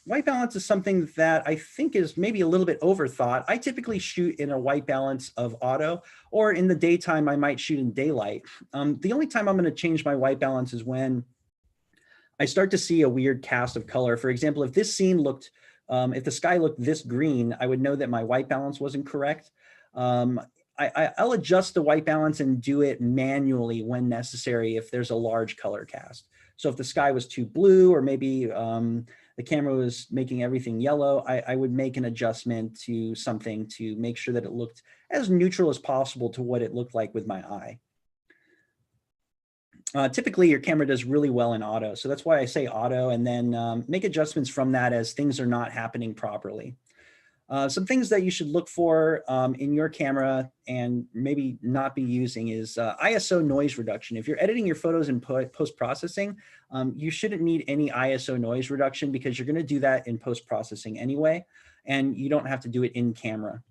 Speaker 3: White balance is something that I think is maybe a little bit overthought. I typically shoot in a white balance of auto, or in the daytime, I might shoot in daylight. The only time I'm going to change my white balance is when I start to see a weird cast of color. For example, if this scene looked, if the sky looked this green, I would know that my white balance wasn't correct. I'll adjust the white balance and do it manually when necessary if there's a large color cast. So if the sky was too blue, or maybe the camera was making everything yellow, I would make an adjustment to something to make sure that it looked as neutral as possible to what it looked like with my eye. Typically, your camera does really well in auto. So that's why I say auto, and then make adjustments from that as things are not happening properly. Some things that you should look for in your camera and maybe not be using is ISO noise reduction. If you're editing your photos in post-processing, you shouldn't need any ISO noise reduction because you're going to do that in post-processing anyway, and you don't have to do it in camera.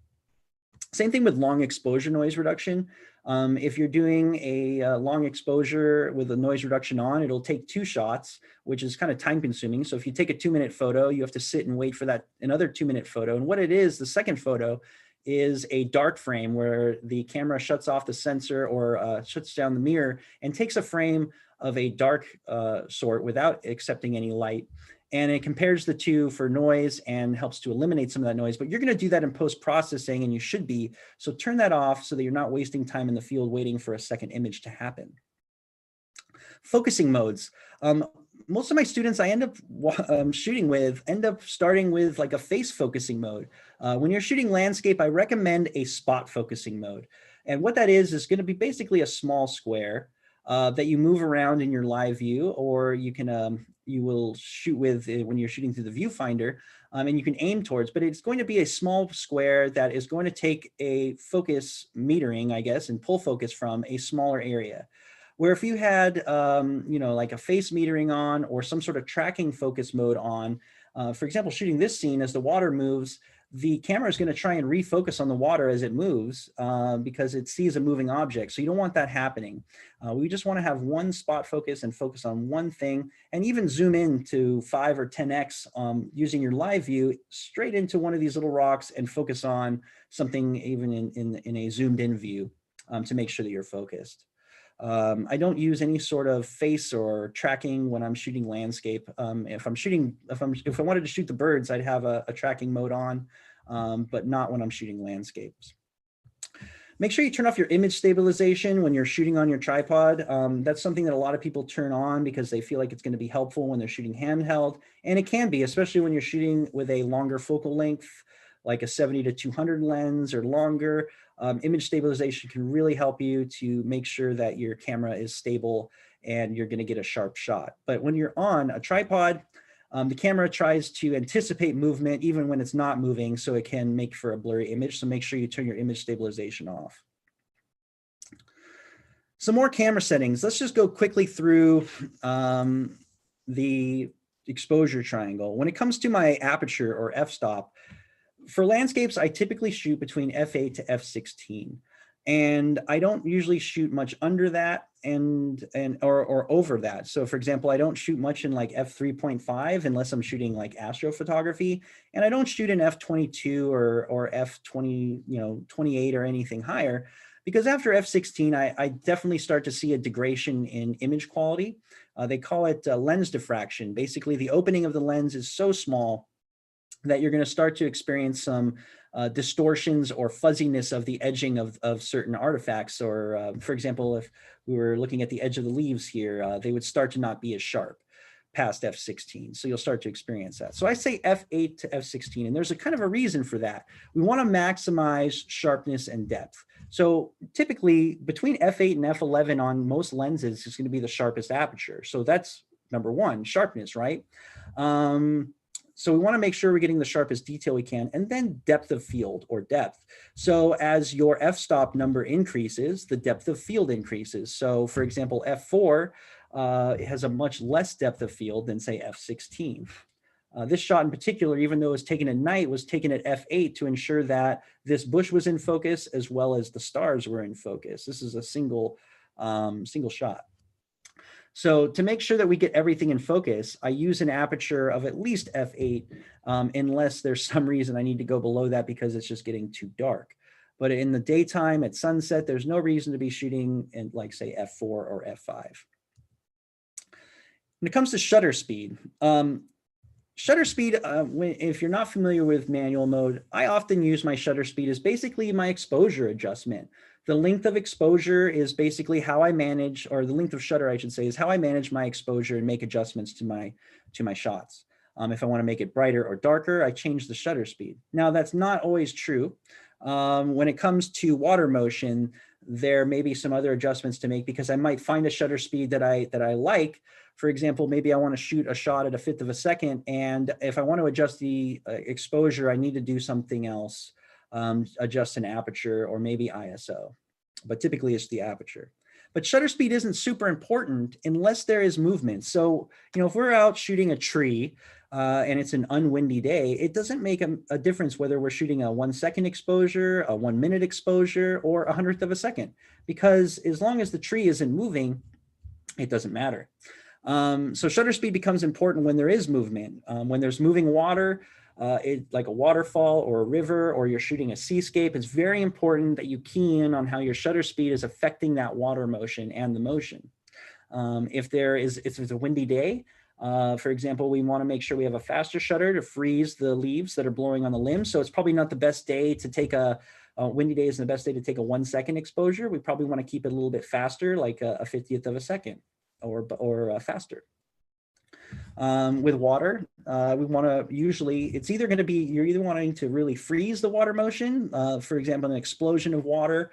Speaker 3: Same thing with long exposure noise reduction. If you're doing a long exposure with a noise reduction on, it'll take 2 shots, which is kind of time consuming. So if you take a 2-minute photo, you have to sit and wait for that another 2-minute photo. And what it is, the second photo is a dark frame where the camera shuts off the sensor or shuts down the mirror and takes a frame of a dark sort without accepting any light. And it compares the two for noise and helps to eliminate some of that noise. But you're going to do that in post-processing, and you should be. So turn that off so that you're not wasting time in the field waiting for a second image to happen. Focusing modes. Most of my students I end up shooting with end up starting with like a face focusing mode. When you're shooting landscape, I recommend a spot focusing mode. And what that is going to be basically a small square that you move around in your live view, or you can you will shoot with when you're shooting through the viewfinder, and you can aim towards, but it's going to be a small square that is going to take a focus metering, I guess, and pull focus from a smaller area. Where if you had, you know, like a face metering on or some sort of tracking focus mode on, for example, shooting this scene as the water moves, the camera is going to try and refocus on the water as it moves because it sees a moving object. So you don't want that happening. We just want to have one spot focus and focus on one thing, and even zoom in to 5 or 10x using your live view straight into one of these little rocks and focus on something even in a zoomed in view to make sure that you're focused. I don't use any sort of face or tracking when I'm shooting landscape. If I wanted to shoot the birds, I'd have a tracking mode on. but not when I'm shooting landscapes. Make sure you turn off your image stabilization when you're shooting on your tripod. That's something that a lot of people turn on because they feel like it's going to be helpful when they're shooting handheld. And it can be, especially when you're shooting with a longer focal length, like a 70 to 200 lens or longer. Image stabilization can really help you to make sure that your camera is stable and you're going to get a sharp shot. But when you're on a tripod, the camera tries to anticipate movement even when it's not moving, so it can make for a blurry image. So make sure you turn your image stabilization off. Some more camera settings. Let's just go quickly through the exposure triangle. When it comes to my aperture or f-stop, for landscapes, I typically shoot between f8 to f16. And I don't usually shoot much under that or over that. So for example, I don't shoot much in like f3.5 unless I'm shooting like astrophotography. And I don't shoot in f22 or f20, 28 or anything higher, because after f16, I definitely start to see a degradation in image quality. They call it lens diffraction. Basically, the opening of the lens is so small that you're going to start to experience some distortions or fuzziness of the edging of certain artifacts. Or for example, if we were looking at the edge of the leaves here, they would start to not be as sharp past f16. So you'll start to experience that. So I say f8 to f16, and there's a kind of a reason for that. We want to maximize sharpness and depth. So typically between f8 and f11 on most lenses is going to be the sharpest aperture. So that's number one, sharpness, right? So we want to make sure we're getting the sharpest detail we can, and then depth of field or depth. So as your f-stop number increases, the depth of field increases. So for example, f4 has a much less depth of field than say f16. This shot in particular, even though it was taken at night, was taken at f8 to ensure that this bush was in focus as well as the stars were in focus. This is a single shot. So to make sure that we get everything in focus, I use an aperture of at least f8, unless there's some reason I need to go below that because it's just getting too dark. But in the daytime at sunset, there's no reason to be shooting in like say f4 or f5. When it comes to shutter speed, if you're not familiar with manual mode, I often use my shutter speed as basically my exposure adjustment. The length of exposure is basically how I manage, or the length of shutter, I should say, is how I manage my exposure and make adjustments to my shots. If I want to make it brighter or darker, I change the shutter speed. Now, that's not always true. When it comes to water motion, there may be some other adjustments to make because I might find a shutter speed that I like. For example, maybe I want to shoot a shot at 1/5 of a second, and if I want to adjust the exposure, I need to do something else. Adjust an aperture or maybe ISO, but typically it's the aperture. But shutter speed isn't super important unless there is movement. So, if we're out shooting a tree and it's an unwindy day, it doesn't make a difference whether we're shooting a 1 second exposure, a 1 minute exposure, or a 100th of a second, because as long as the tree isn't moving, it doesn't matter. So shutter speed becomes important when there is movement. When there's moving water, like a waterfall or a river, or you're shooting a seascape, it's very important that you key in on how your shutter speed is affecting that water motion and the motion. If it's a windy day, for example, we want to make sure we have a faster shutter to freeze the leaves that are blowing on the limbs. So it's probably not the best day to take a windy day isn't the best day to take a 1 second exposure. We probably want to keep it a little bit faster, like a 50th of a second or faster. With water, we want to it's either going to be, you're either wanting to really freeze the water motion. For example, an explosion of water,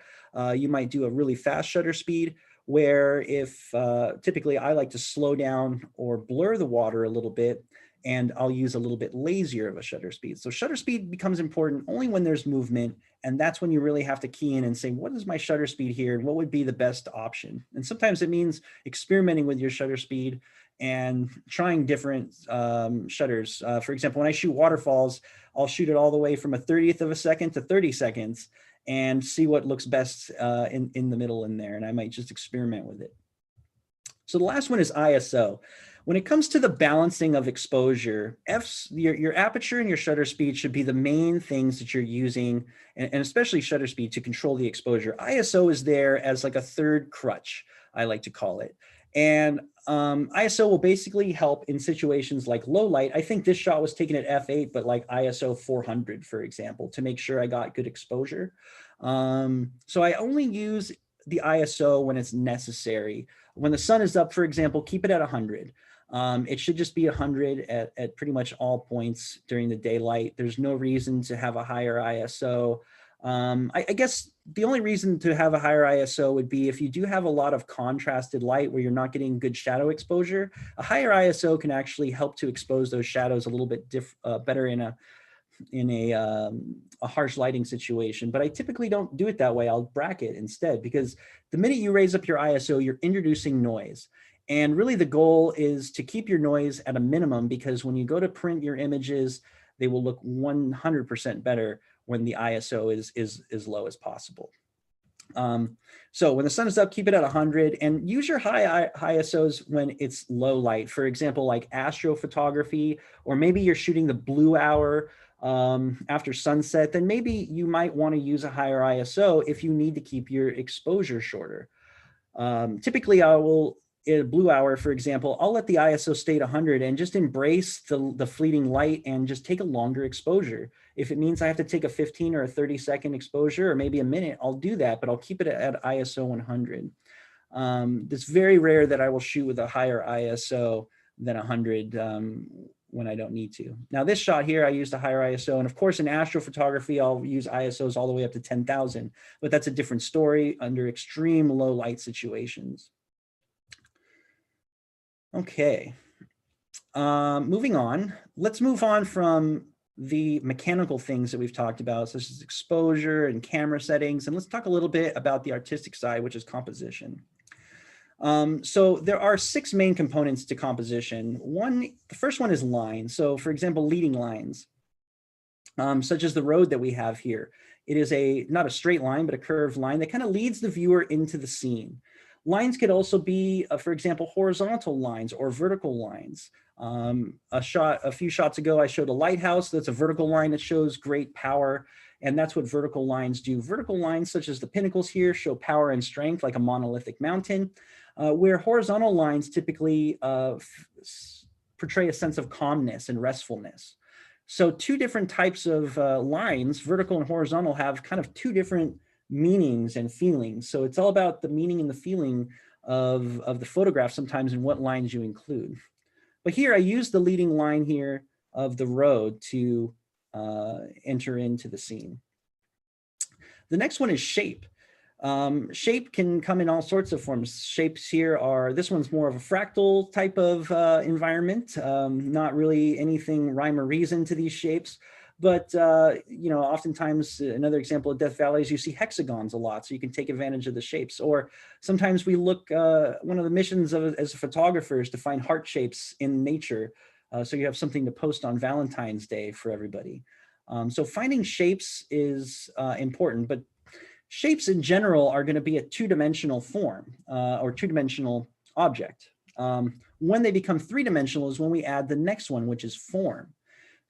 Speaker 3: you might do a really fast shutter speed, where if typically I like to slow down or blur the water a little bit, and I'll use a little bit lazier of a shutter speed. So shutter speed becomes important only when there's movement. And that's when you really have to key in and say, what is my shutter speed here? And what would be the best option? And sometimes it means experimenting with your shutter speed and trying different shutters. For example, when I shoot waterfalls, I'll shoot it all the way from a 30th of a second to 30 seconds and see what looks best in the middle in there. And I might just experiment with it. So the last one is ISO. When it comes to the balancing of exposure, your aperture and your shutter speed should be the main things that you're using, and especially shutter speed, to control the exposure. ISO is there as like a third crutch, I like to call it. And ISO will basically help in situations like low light. I think this shot was taken at f8, but like ISO 400, for example, to make sure I got good exposure. So I only use the ISO when it's necessary. When the sun is up, for example, keep it at 100. It should just be 100 at pretty much all points during the daylight. There's no reason to have a higher ISO. I guess the only reason to have a higher ISO would be if you do have a lot of contrasted light where you're not getting good shadow exposure. A higher ISO can actually help to expose those shadows a little bit better in a harsh lighting situation. But I typically don't do it that way. I'll bracket instead, because the minute you raise up your ISO, you're introducing noise. And really the goal is to keep your noise at a minimum, because when you go to print your images, they will look 100% better when the ISO is as low as possible. So when the sun is up, keep it at 100 and use your high ISOs when it's low light. For example, like astrophotography, or maybe you're shooting the blue hour after sunset, then maybe you might want to use a higher ISO if you need to keep your exposure shorter. Typically, I will, in a blue hour, for example, I'll let the ISO stay at 100 and just embrace the fleeting light and just take a longer exposure. If it means I have to take a 15 or a 30-second exposure, or maybe a minute, I'll do that, but I'll keep it at ISO 100. It's very rare that I will shoot with a higher ISO than 100 when I don't need to. Now this shot here, I used a higher ISO, and of course in astrophotography, I'll use ISOs all the way up to 10,000, but that's a different story under extreme low light situations. Okay, moving on. Let's move on from the mechanical things that we've talked about, such as exposure and camera settings, and let's talk a little bit about the artistic side, which is composition. So there are 6 main components to composition. The first one is lines. So for example, leading lines, such as the road that we have here. It is not a straight line, but a curved line that kind of leads the viewer into the scene. Lines could also be, for example, horizontal lines or vertical lines. A few shots ago, I showed a lighthouse. That's a vertical line that shows great power. And that's what vertical lines do. Vertical lines, such as the pinnacles here, show power and strength like a monolithic mountain, where horizontal lines typically portray a sense of calmness and restfulness. So 2 different types of lines, vertical and horizontal, have kind of 2 different meanings and feelings. So it's all about the meaning and the feeling of the photograph sometimes, and what lines you include. But here I use the leading line here of the road to enter into the scene. The next one is shape. Shape can come in all sorts of forms. Shapes here are, this one's more of a fractal type of environment, not really anything rhyme or reason to these shapes. But, you know, oftentimes another example of Death Valley is you see hexagons a lot, so you can take advantage of the shapes. Or sometimes we look, one of the missions as a photographer is to find heart shapes in nature. So you have something to post on Valentine's Day for everybody. So finding shapes is important, but shapes in general are going to be a 2-dimensional form or 2-dimensional object. When they become 3-dimensional is when we add the next one, which is form.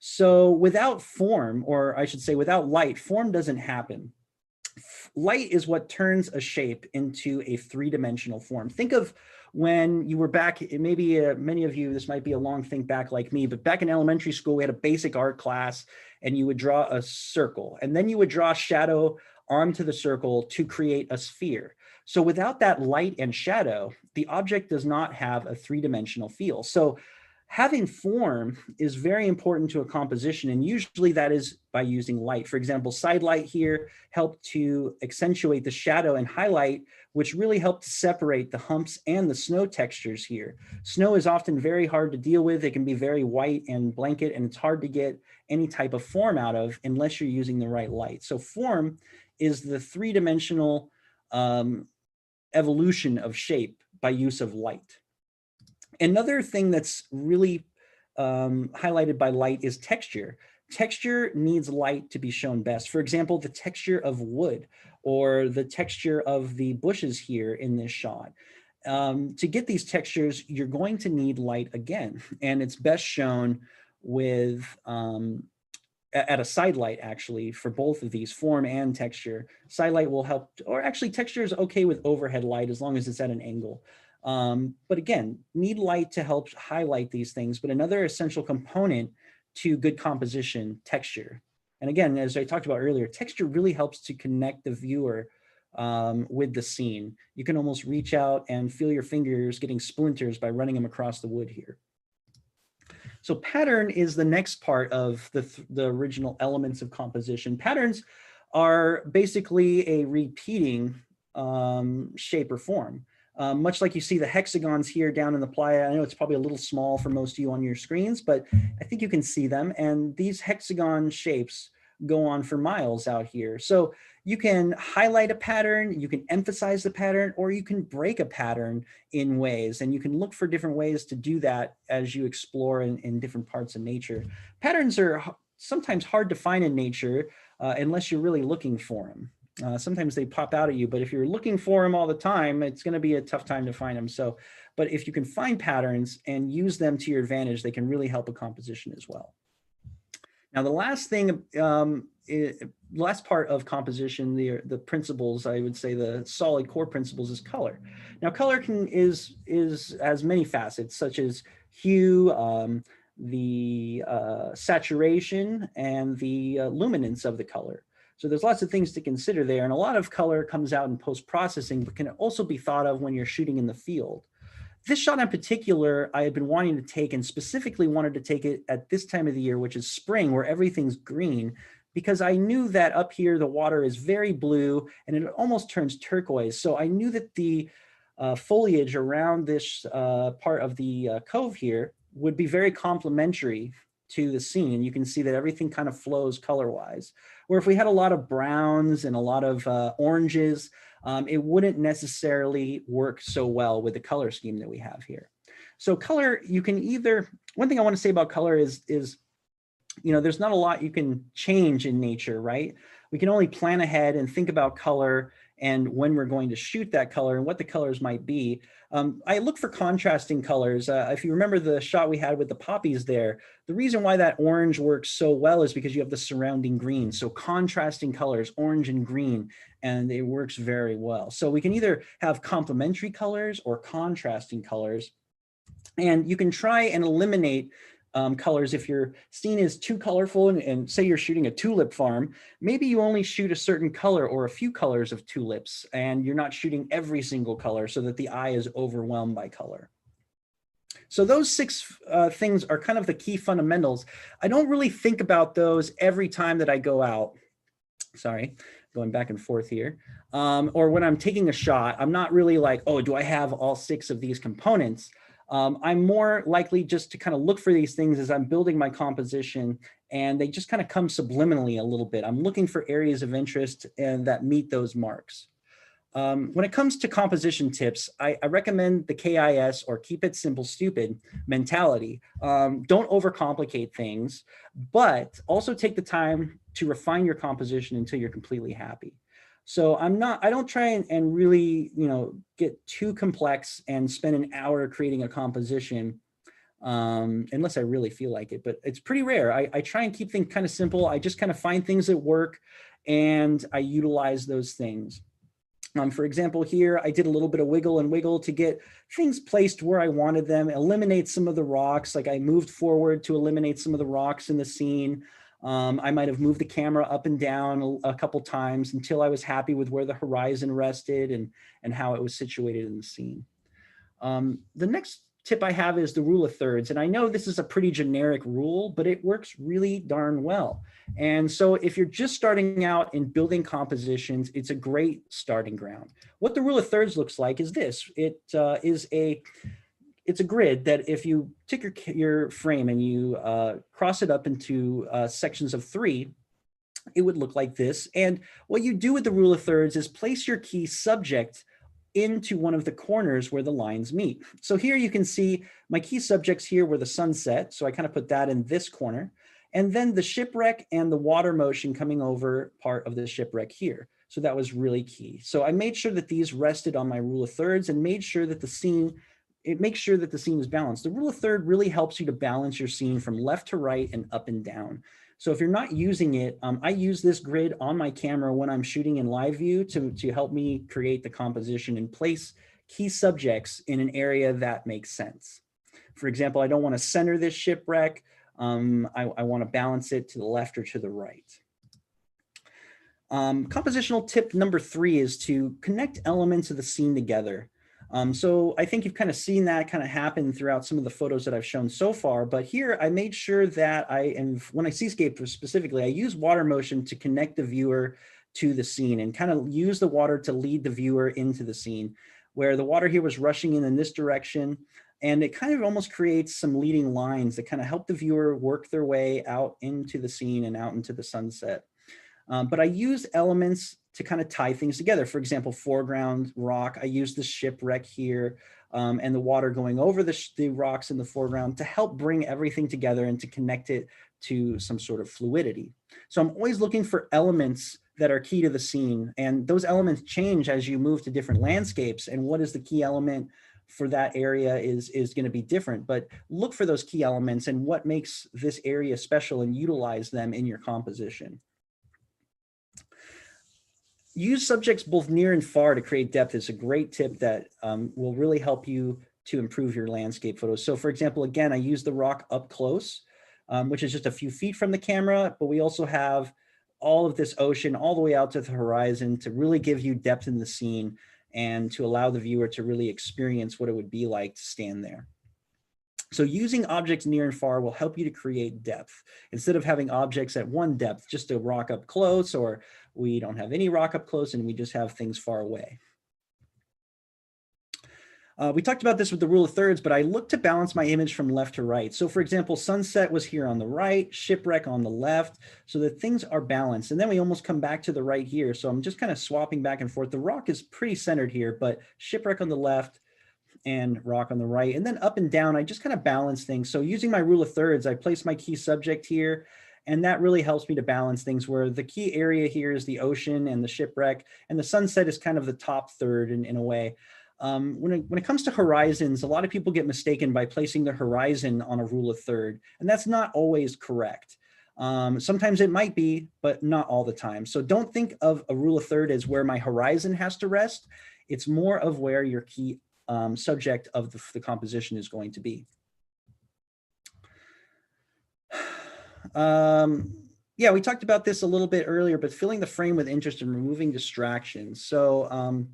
Speaker 3: So without form, or I should say without light, form doesn't happen. Light is what turns a shape into a 3-dimensional form. Think of when you were back, maybe many of you, this might be a long think back like me, but back in elementary school, we had a basic art class, and you would draw a circle, and then you would draw shadow onto the circle to create a sphere. So without that light and shadow, the object does not have a 3-dimensional feel. So having form is very important to a composition, and usually that is by using light. For example, side light here helped to accentuate the shadow and highlight, which really helped to separate the humps and the snow textures here. Snow is often very hard to deal with. It can be very white and blanket, and it's hard to get any type of form out of unless you're using the right light. So form is the 3-dimensional evolution of shape by use of light. Another thing that's really highlighted by light is texture. Texture needs light to be shown best. For example, the texture of wood, or the texture of the bushes here in this shot. To get these textures, you're going to need light again, and it's best shown with at a side light, actually, for both of these, form and texture. Side light will help, or actually texture is okay with overhead light as long as it's at an angle. But again, need light to help highlight these things, but another essential component to good composition, texture. And again, as I talked about earlier, texture really helps to connect the viewer with the scene. You can almost reach out and feel your fingers getting splinters by running them across the wood here. So pattern is the next part of the original elements of composition. Patterns are basically a repeating shape or form. Much like you see the hexagons here down in the playa. I know it's probably a little small for most of you on your screens, but I think you can see them. And these hexagon shapes go on for miles out here. So you can highlight a pattern, you can emphasize the pattern, or you can break a pattern in ways. And you can look for different ways to do that as you explore in different parts of nature. Patterns are sometimes hard to find in nature unless you're really looking for them. Sometimes they pop out at you, but if you're looking for them all the time, it's going to be a tough time to find them. So, but if you can find patterns and use them to your advantage, they can really help a composition as well. Now, the last thing, last part of composition, the principles, I would say the solid core principles is color. Now, color has many facets, such as hue, the saturation, and the luminance of the color. So there's lots of things to consider there, and a lot of color comes out in post-processing, but can also be thought of when you're shooting in the field. This shot in particular, I had been wanting to take, and specifically wanted to take it at this time of the year, which is spring, where everything's green, because I knew that up here the water is very blue and it almost turns turquoise. So I knew that the foliage around this part of the cove here would be very complementary to the scene. You can see that everything kind of flows color-wise. Where if we had a lot of browns and a lot of oranges, it wouldn't necessarily work so well with the color scheme that we have here. So color, you can either, one thing I want to say about color is, you know, there's not a lot you can change in nature, right? We can only plan ahead and think about color and when we're going to shoot that color and what the colors might be. I look for contrasting colors. If you remember the shot we had with the poppies there, the reason why that orange works so well is because you have the surrounding green. So contrasting colors, orange and green, and it works very well. So we can either have complementary colors or contrasting colors. And you can try and eliminate colors. If your scene is too colorful and say you're shooting a tulip farm, maybe you only shoot a certain color or a few colors of tulips, and you're not shooting every single color so that the eye is overwhelmed by color. So those six things are kind of the key fundamentals. I don't really think about those every time that I go out. Sorry, going back and forth here. Or when I'm taking a shot, I'm not really like, oh, do I have all six of these components? I'm more likely just to kind of look for these things as I'm building my composition, and they just kind of come subliminally a little bit. I'm looking for areas of interest and that meet those marks. When it comes to composition tips, I recommend the KIS, or keep it simple, stupid mentality. Don't overcomplicate things, but also take the time to refine your composition until you're completely happy. So I don't try and really, you know, get too complex and spend an hour creating a composition unless I really feel like it, but it's pretty rare. I try and keep things kind of simple. I just kind of find things that work and I utilize those things. For example, here, I did a little bit of wiggle and wiggle to get things placed where I wanted them, eliminate some of the rocks. Like I moved forward to eliminate some of the rocks in the scene. I might have moved the camera up and down a couple times until I was happy with where the horizon rested and how it was situated in the scene. The next tip I have is the rule of thirds. And I know this is a pretty generic rule, but it works really darn well. And so if you're just starting out in building compositions, it's a great starting ground. What the rule of thirds looks like is this. It's a grid that if you take your frame and you cross it up into sections of 3, it would look like this. And what you do with the rule of thirds is place your key subject into one of the corners where the lines meet. So here you can see my key subjects here were the sunset. So I kind of put that in this corner. And then the shipwreck and the water motion coming over part of the shipwreck here. So that was really key. So I made sure that these rested on my rule of thirds and made sure that the scene is balanced. The rule of third really helps you to balance your scene from left to right and up and down. So if you're not using it, I use this grid on my camera when I'm shooting in live view to help me create the composition and place key subjects in an area that makes sense. For example, I don't want to center this shipwreck. I want to balance it to the left or to the right. Compositional tip number 3 is to connect elements of the scene together. So I think you've kind of seen that kind of happen throughout some of the photos that I've shown so far, but here I made sure that when I seascape specifically, I use water motion to connect the viewer to the scene and kind of use the water to lead the viewer into the scene, where the water here was rushing in this direction. And it kind of almost creates some leading lines that kind of help the viewer work their way out into the scene and out into the sunset. But I used elements to kind of tie things together. For example, foreground rock, I used the shipwreck here and the water going over the rocks in the foreground to help bring everything together and to connect it to some sort of fluidity. So I'm always looking for elements that are key to the scene, and those elements change as you move to different landscapes, and what is the key element for that area is going to be different. But look for those key elements and what makes this area special and utilize them in your composition. Use subjects both near and far to create depth is a great tip that will really help you to improve your landscape photos. So for example, again, I use the rock up close, which is just a few feet from the camera, but we also have all of this ocean all the way out to the horizon to really give you depth in the scene and to allow the viewer to really experience what it would be like to stand there. So using objects near and far will help you to create depth. Instead of having objects at one depth, just a rock up close, or we don't have any rock up close and we just have things far away. We talked about this with the rule of thirds, but I look to balance my image from left to right. So for example, sunset was here on the right, shipwreck on the left, so that things are balanced. And then we almost come back to the right here. So I'm just kind of swapping back and forth. The rock is pretty centered here, but shipwreck on the left and rock on the right. And then up and down, I just kind of balance things. So using my rule of thirds, I place my key subject here, and that really helps me to balance things, where the key area here is the ocean and the shipwreck, and the sunset is kind of the top third in a way. When it comes to horizons, a lot of people get mistaken by placing the horizon on a rule of third, and that's not always correct. Sometimes it might be, but not all the time. So don't think of a rule of third as where my horizon has to rest. It's more of where your key subject of the composition is going to be. Yeah, we talked about this a little bit earlier, but filling the frame with interest and removing distractions. So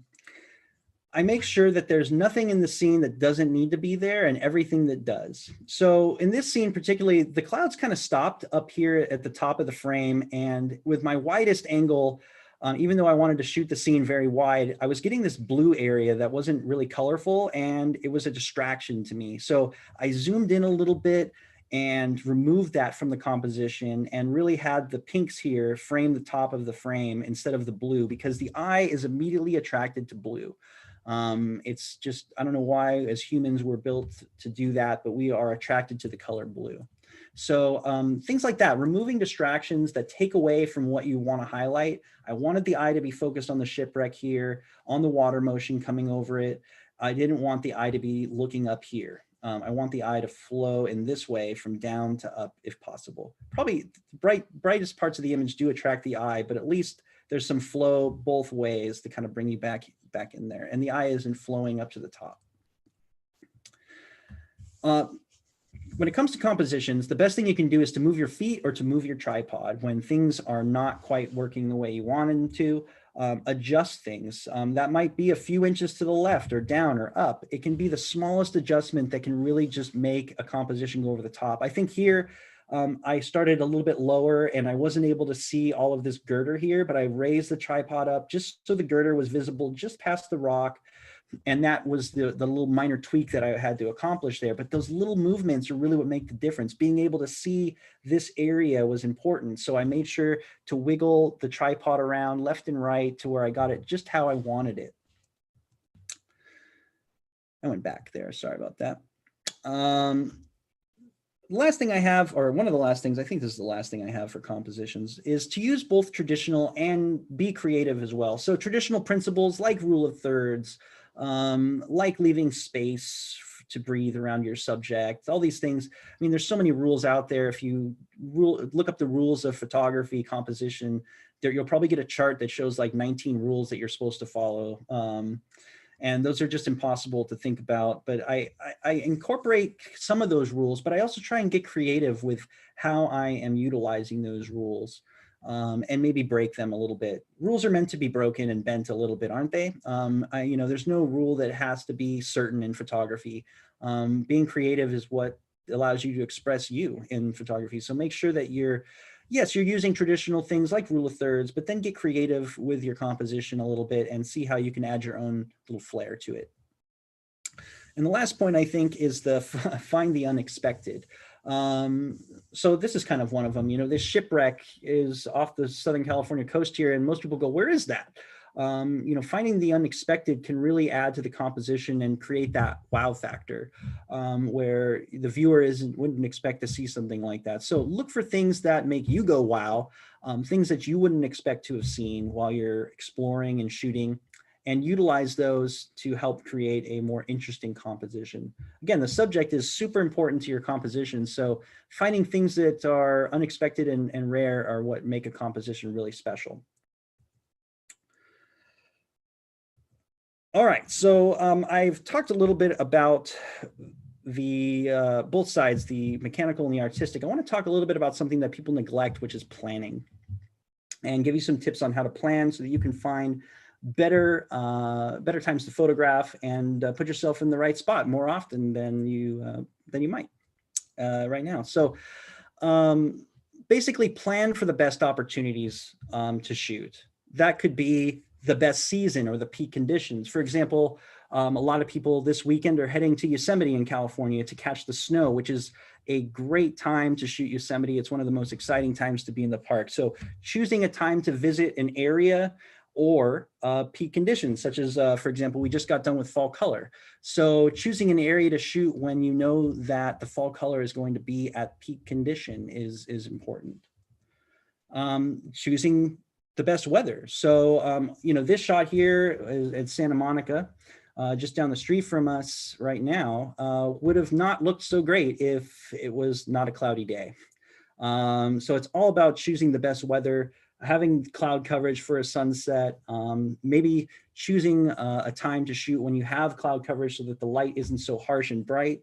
Speaker 3: I make sure that there's nothing in the scene that doesn't need to be there and everything that does. So in this scene particularly, the clouds kind of stopped up here at the top of the frame, and with my widest angle, even though I wanted to shoot the scene very wide, I was getting this blue area that wasn't really colorful, and it was a distraction to me. So I zoomed in a little bit and removed that from the composition and really had the pinks here frame the top of the frame instead of the blue, because the eye is immediately attracted to blue. It's just, I don't know why as humans we're built to do that, but we are attracted to the color blue. So things like that, removing distractions that take away from what you want to highlight. I wanted the eye to be focused on the shipwreck here, on the water motion coming over it. I didn't want the eye to be looking up here. I want the eye to flow in this way from down to up if possible. Probably the brightest parts of the image do attract the eye, but at least there's some flow both ways to kind of bring you back in there. And the eye isn't flowing up to the top. When it comes to compositions, the best thing you can do is to move your feet or to move your tripod when things are not quite working the way you want them to. Adjust things. That might be a few inches to the left or down or up. It can be the smallest adjustment that can really just make a composition go over the top. I think here, I started a little bit lower and I wasn't able to see all of this girder here, but I raised the tripod up just so the girder was visible just past the rock. And that was the little minor tweak that I had to accomplish there. But those little movements are really what make the difference. Being able to see this area was important. So I made sure to wiggle the tripod around left and right to where I got it just how I wanted it. I went back there, sorry about that. Last thing I have, or one of the last things, I think this is the last thing I have for compositions, is to use both traditional and be creative as well. So traditional principles like rule of thirds, like leaving space to breathe around your subject, all these things. I mean, there's so many rules out there. If you look up the rules of photography composition, you'll probably get a chart that shows like 19 rules that you're supposed to follow. And those are just impossible to think about. But I incorporate some of those rules, but I also try and get creative with how I am utilizing those rules, and maybe break them a little bit. Rules are meant to be broken and bent a little bit, aren't they? There's no rule that has to be certain in photography. Being creative is what allows you to express you in photography. So make sure that you're using traditional things like rule of thirds, but then get creative with your composition a little bit and see how you can add your own little flair to it. And the last point, I think, is the find the unexpected. So this is kind of one of them. This shipwreck is off the Southern California coast here, and most people go, where is that? Finding the unexpected can really add to the composition and create that wow factor, where the viewer wouldn't expect to see something like that. So look for things that make you go wow, things that you wouldn't expect to have seen while you're exploring and shooting, and utilize those to help create a more interesting composition. Again, the subject is super important to your composition, so finding things that are unexpected and rare are what make a composition really special. All right, so I've talked a little bit about the both sides, the mechanical and the artistic. I want to talk a little bit about something that people neglect, which is planning, and give you some tips on how to plan so that you can find better times to photograph and put yourself in the right spot more often than you might right now. So basically plan for the best opportunities to shoot. That could be the best season or the peak conditions. For example, a lot of people this weekend are heading to Yosemite in California to catch the snow, which is a great time to shoot Yosemite. It's one of the most exciting times to be in the park. So choosing a time to visit an area or peak conditions, such as, for example, we just got done with fall color. So choosing an area to shoot when you know that the fall color is going to be at peak condition is important. Choosing the best weather. So, this shot here is at Santa Monica, just down the street from us right now, would have not looked so great if it was not a cloudy day. So it's all about choosing the best weather, having cloud coverage for a sunset, maybe choosing a time to shoot when you have cloud coverage so that the light isn't so harsh and bright.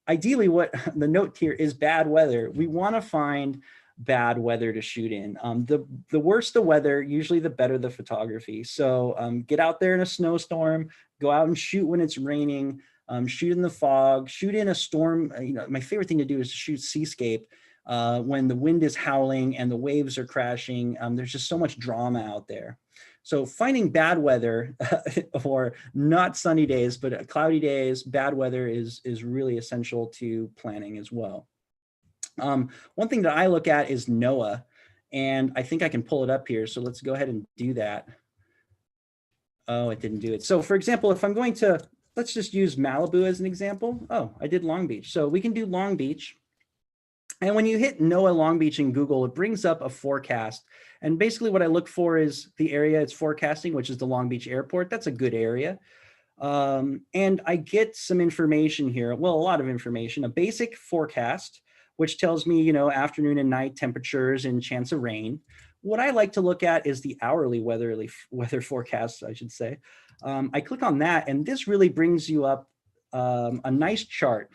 Speaker 3: Ideally, what the note here is bad weather. We want to find bad weather to shoot in. The worse the weather, usually the better the photography. So get out there in a snowstorm, go out and shoot when it's raining, shoot in the fog, shoot in a storm. My favorite thing to do is to shoot seascape when the wind is howling and the waves are crashing. There's just so much drama out there. So finding bad weather or not sunny days, but cloudy days, bad weather is really essential to planning as well. One thing that I look at is NOAA, and I think I can pull it up here. So let's go ahead and do that. Oh, it didn't do it. So for example, if I'm going to, let's just use Malibu as an example. Oh, I did Long Beach. So we can do Long Beach. And when you hit NOAA Long Beach in Google, it brings up a forecast. And basically what I look for is the area it's forecasting, which is the Long Beach airport. That's a good area. And I get some information here. Well, a lot of information, a basic forecast, which tells me, afternoon and night temperatures and chance of rain. What I like to look at is the hourly weather forecast, I should say. I click on that, and this really brings you up a nice chart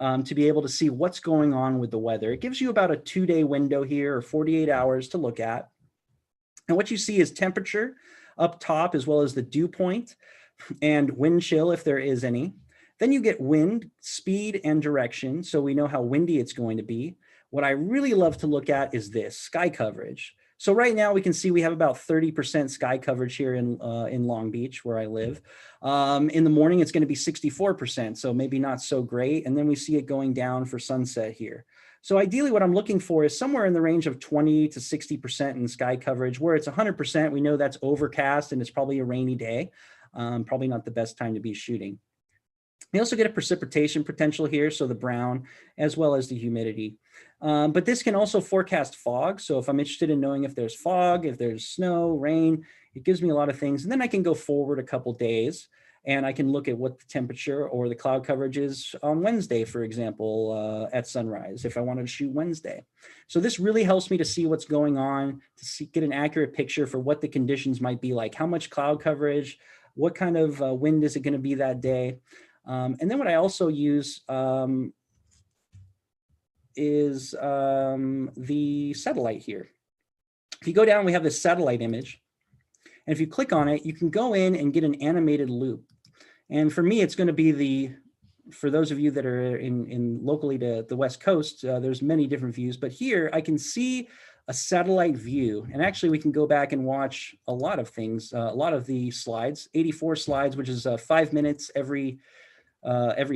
Speaker 3: to be able to see what's going on with the weather. It gives you about a 2-day window here, or 48 hours to look at. And what you see is temperature up top, as well as the dew point and wind chill, if there is any. Then you get wind, speed, and direction, so we know how windy it's going to be. What I really love to look at is this, sky coverage. So right now we can see we have about 30% sky coverage here in Long Beach, where I live. In the morning, it's going to be 64%, so maybe not so great. And then we see it going down for sunset here. So ideally, what I'm looking for is somewhere in the range of 20 to 60% in sky coverage. Where it's 100%, we know that's overcast and it's probably a rainy day. Probably not the best time to be shooting. We also get a precipitation potential here, so the brown, as well as the humidity. But this can also forecast fog. So if I'm interested in knowing if there's fog, if there's snow, rain, it gives me a lot of things. And then I can go forward a couple days and I can look at what the temperature or the cloud coverage is on Wednesday, for example, at sunrise, if I wanted to shoot Wednesday. So this really helps me to see what's going on, to get an accurate picture for what the conditions might be like, how much cloud coverage, what kind of wind is it going to be that day. And then what I also use is the satellite here. If you go down, we have this satellite image. And if you click on it, you can go in and get an animated loop. And for me, it's going to be for those of you that are in locally to the West Coast, there's many different views, but here I can see a satellite view. And actually we can go back and watch a lot of things, a lot of the slides, 84 slides, which is 5 minutes every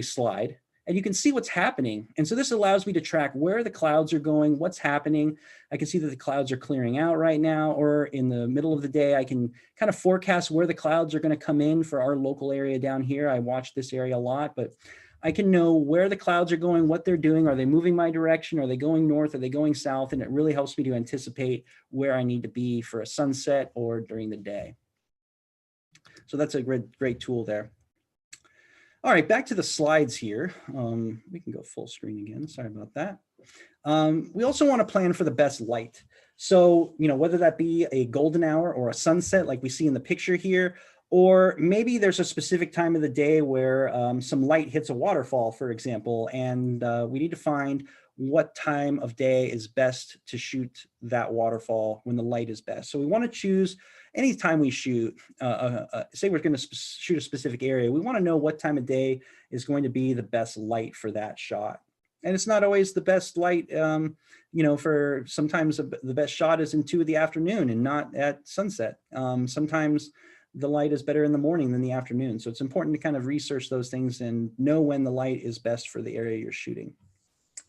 Speaker 3: slide. And you can see what's happening. And so this allows me to track where the clouds are going, what's happening. I can see that the clouds are clearing out right now, or in the middle of the day, I can kind of forecast where the clouds are going to come in for our local area down here. I watch this area a lot, but I can know where the clouds are going, what they're doing. Are they moving my direction? Are they going north? Are they going south? And it really helps me to anticipate where I need to be for a sunset or during the day. So that's a great tool there. All right, back to the slides here. We can go full screen again. Sorry about that. We also want to plan for the best light. So, whether that be a golden hour or a sunset like we see in the picture here, or maybe there's a specific time of the day where some light hits a waterfall, for example, and we need to find what time of day is best to shoot that waterfall when the light is best. So we want to choose anytime we shoot, say we're going to shoot a specific area, we want to know what time of day is going to be the best light for that shot. And it's not always the best light, for sometimes the best shot is in 2 in the afternoon and not at sunset. Sometimes the light is better in the morning than the afternoon. So it's important to kind of research those things and know when the light is best for the area you're shooting.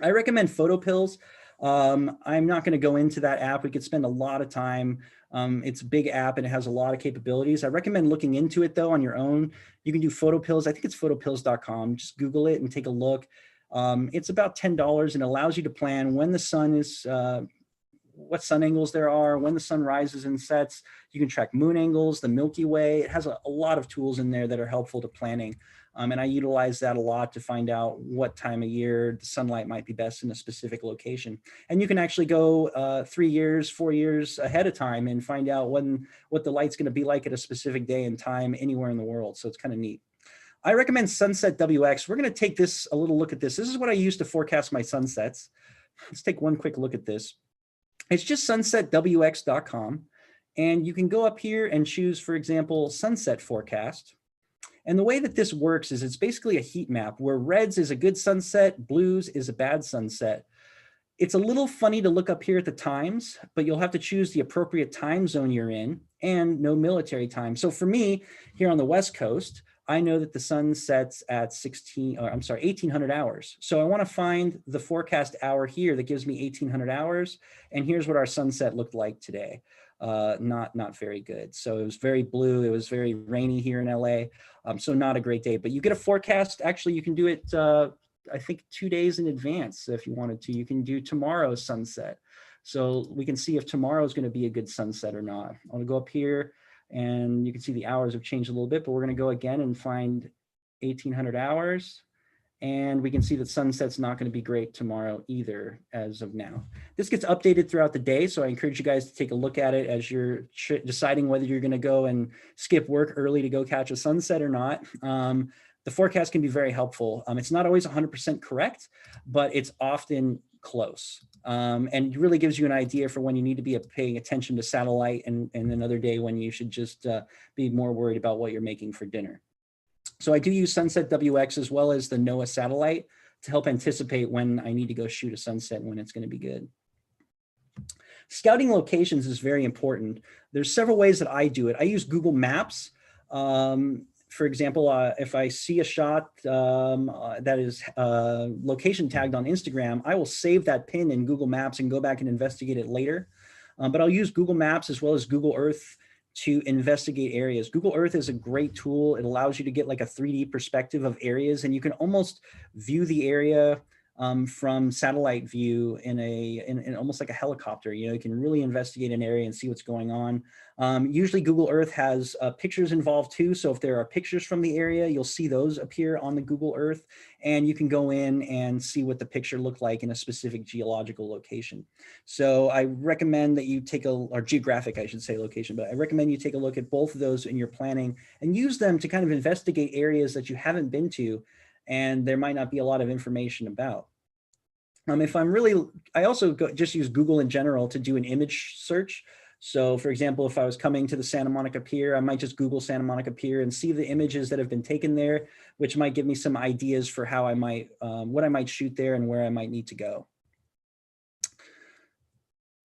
Speaker 3: I recommend Photo Pills. I'm not going to go into that app. We could spend a lot of time. It's a big app and it has a lot of capabilities. I recommend looking into it though on your own. You can do Photo Pills. I think it's photopills.com. Just Google it and take a look. It's about $10 and allows you to plan when the sun is, what sun angles there are, when the sun rises and sets. You can track moon angles, the Milky Way. It has a lot of tools in there that are helpful to planning. And I utilize that a lot to find out what time of year the sunlight might be best in a specific location. And you can actually go 3 years, 4 years ahead of time and find out what the light's going to be like at a specific day and time anywhere in the world. So it's kind of neat. I recommend Sunset WX. We're going to take a little look at this. This is what I use to forecast my sunsets. Let's take one quick look at this. It's just sunsetwx.com. And you can go up here and choose, for example, sunset forecast. And the way that this works is it's basically a heat map where reds is a good sunset, blues is a bad sunset. It's a little funny to look up here at the times, but you'll have to choose the appropriate time zone you're in and no military time. So for me, here on the West Coast, I know that the sun sets at 1800 hours. So I want to find the forecast hour here that gives me 1800 hours. And here's what our sunset looked like today. Not very good. So it was very blue. It was very rainy here in LA. So not a great day, but you get a forecast. Actually, you can do it, I think 2 days in advance. If you wanted to, you can do tomorrow's sunset. So we can see if tomorrow is going to be a good sunset or not. I'll go up here and you can see the hours have changed a little bit, but we're going to go again and find 1800 hours. And we can see that sunset's not going to be great tomorrow either as of now. This gets updated throughout the day, so I encourage you guys to take a look at it as you're deciding whether you're going to go and skip work early to go catch a sunset or not. The forecast can be very helpful. It's not always 100% correct, but it's often close. And it really gives you an idea for when you need to be paying attention to satellite and another day when you should just be more worried about what you're making for dinner. So I do use Sunset WX as well as the NOAA satellite to help anticipate when I need to go shoot a sunset and when it's going to be good. Scouting locations is very important. There's several ways that I do it. I use Google Maps. For example, if I see a shot that is location tagged on Instagram, I will save that pin in Google Maps and go back and investigate it later. But I'll use Google Maps as well as Google Earth to investigate areas. Google Earth is a great tool. It allows you to get like a 3D perspective of areas and you can almost view the area from satellite view in almost like a helicopter. You know, you can really investigate an area and see what's going on. Usually Google Earth has pictures involved too. So if there are pictures from the area, you'll see those appear on the Google Earth, and you can go in and see what the picture looked like in a specific geological location. So I recommend that you take or geographic, I should say, location, but I recommend you take a look at both of those in your planning and use them to kind of investigate areas that you haven't been to and there might not be a lot of information about. If I'm really, I also just use Google in general to do an image search. So for example, if I was coming to the Santa Monica Pier, I might just Google Santa Monica Pier and see the images that have been taken there, which might give me some ideas for how I might, what I might shoot there and where I might need to go.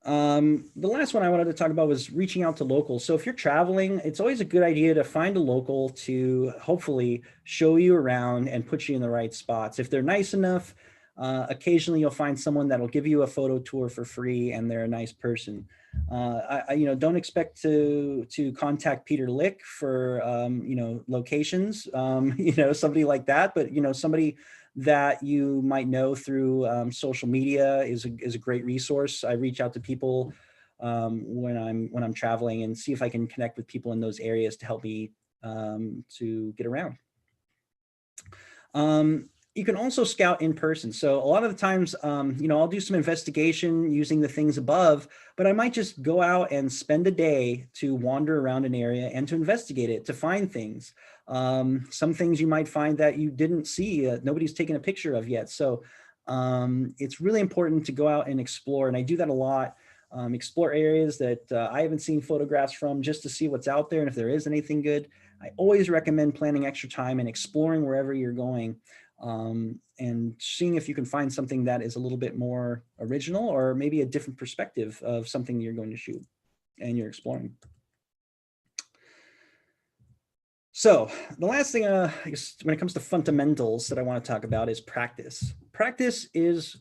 Speaker 3: The last one I wanted to talk about was reaching out to locals. So if you're traveling, it's always a good idea to find a local to hopefully show you around and put you in the right spots. If they're nice enough, occasionally you'll find someone that'll give you a photo tour for free and they're a nice person. You know, don't expect to contact Peter Lick for, you know, locations, you know, somebody like that, but, you know, somebody that you might know through social media is a great resource. I reach out to people when I'm traveling and see if I can connect with people in those areas to help me to get around. You can also scout in person. So a lot of the times, you know, I'll do some investigation using the things above, but I might just go out and spend a day to wander around an area and to investigate it, to find things. Some things you might find that you didn't see, nobody's taken a picture of yet. So it's really important to go out and explore. And I do that a lot. Explore areas that I haven't seen photographs from just to see what's out there and if there is anything good. I always recommend planning extra time and exploring wherever you're going. And seeing if you can find something that is a little bit more original or maybe a different perspective of something you're going to shoot and you're exploring. So the last thing, I guess when it comes to fundamentals that I want to talk about is practice. Practice is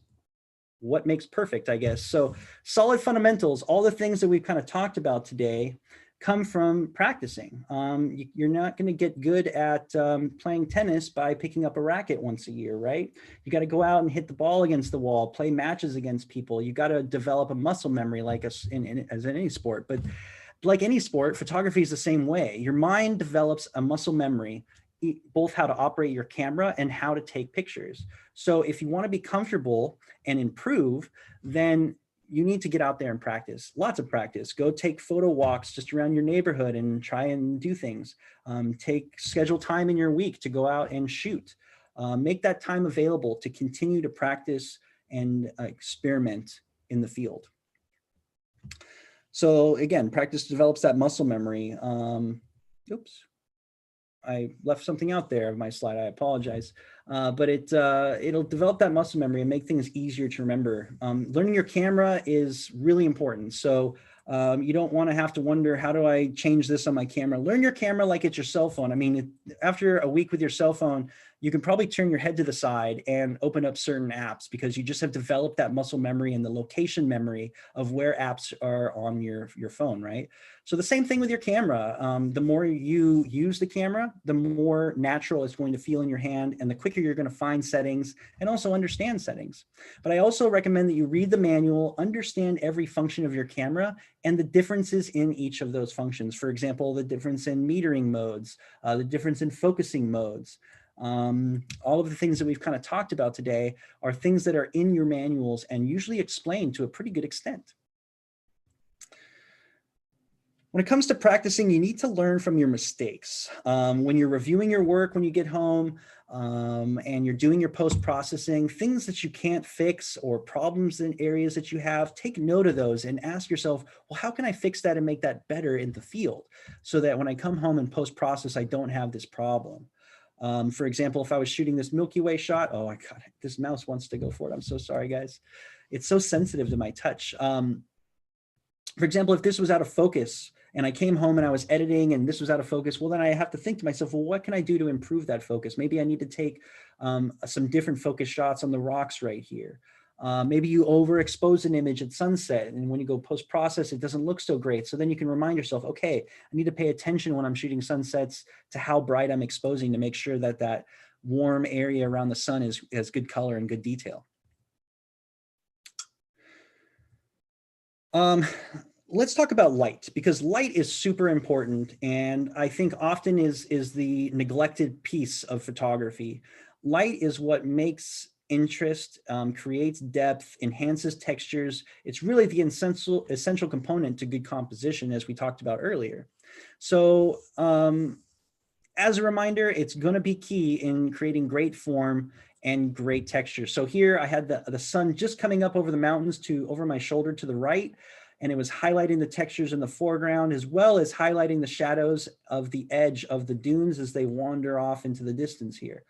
Speaker 3: what makes perfect, I guess. So solid fundamentals, all the things that we've kind of talked about today come from practicing. You're not going to get good at playing tennis by picking up a racket once a year, right? You got to go out and hit the ball against the wall, play matches against people. You got to develop a muscle memory like as in any sport. But like any sport, photography is the same way. Your mind develops a muscle memory, both how to operate your camera and how to take pictures. So if you want to be comfortable and improve, then you need to get out there and practice, lots of practice. Go take photo walks just around your neighborhood and try and do things. Schedule time in your week to go out and shoot. Make that time available to continue to practice and experiment in the field. So again, practice develops that muscle memory. Oops. I left something out there of my slide. I apologize, but it'll develop that muscle memory and make things easier to remember. Learning your camera is really important. So you don't want to have to wonder, how do I change this on my camera? Learn your camera like it's your cell phone. I mean, after a week with your cell phone, you can probably turn your head to the side and open up certain apps because you just have developed that muscle memory and the location memory of where apps are on your phone, right? So the same thing with your camera. The more you use the camera, the more natural it's going to feel in your hand and the quicker you're going to find settings and also understand settings. But I also recommend that you read the manual, understand every function of your camera and the differences in each of those functions. For example, the difference in metering modes, the difference in focusing modes. All of the things that we've kind of talked about today are things that are in your manuals and usually explained to a pretty good extent. When it comes to practicing, you need to learn from your mistakes. When you're reviewing your work, when you get home and you're doing your post-processing, things that you can't fix or problems in areas that you have, take note of those and ask yourself, well, how can I fix that and make that better in the field so that when I come home and post-process, I don't have this problem. For example, if I was shooting this Milky Way shot, oh my God, this mouse wants to go for it. I'm so sorry, guys. It's so sensitive to my touch. For example, if this was out of focus and I came home and I was editing and this was out of focus, well, then I have to think to myself, well, what can I do to improve that focus? Maybe I need to take some different focus shots on the rocks right here. Maybe you overexpose an image at sunset and when you go post-process, it doesn't look so great. So then you can remind yourself, okay, I need to pay attention when I'm shooting sunsets to how bright I'm exposing to make sure that that warm area around the sun has good color and good detail. Um, let's talk about light, because light is super important, and I think often is the neglected piece of photography. Light is what makes interest, creates depth, enhances textures. It's really the essential component to good composition, as we talked about earlier. So as a reminder, it's going to be key in creating great form and great texture. So here I had the sun just coming up over the mountains over my shoulder to the right, and it was highlighting the textures in the foreground, as well as highlighting the shadows of the edge of the dunes as they wander off into the distance here.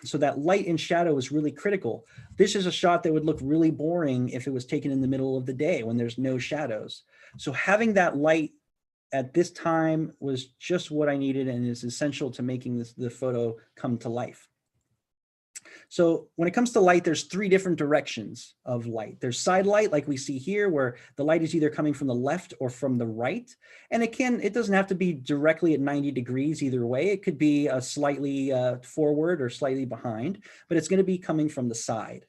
Speaker 3: So that light and shadow is really critical. This is a shot that would look really boring if it was taken in the middle of the day when there's no shadows. So having that light at this time was just what I needed, and is essential to making the photo come to life. So when it comes to light, there's three different directions of light. There's side light, like we see here, where the light is either coming from the left or from the right. And it doesn't have to be directly at 90 degrees either way. It could be slightly forward or slightly behind, but it's going to be coming from the side.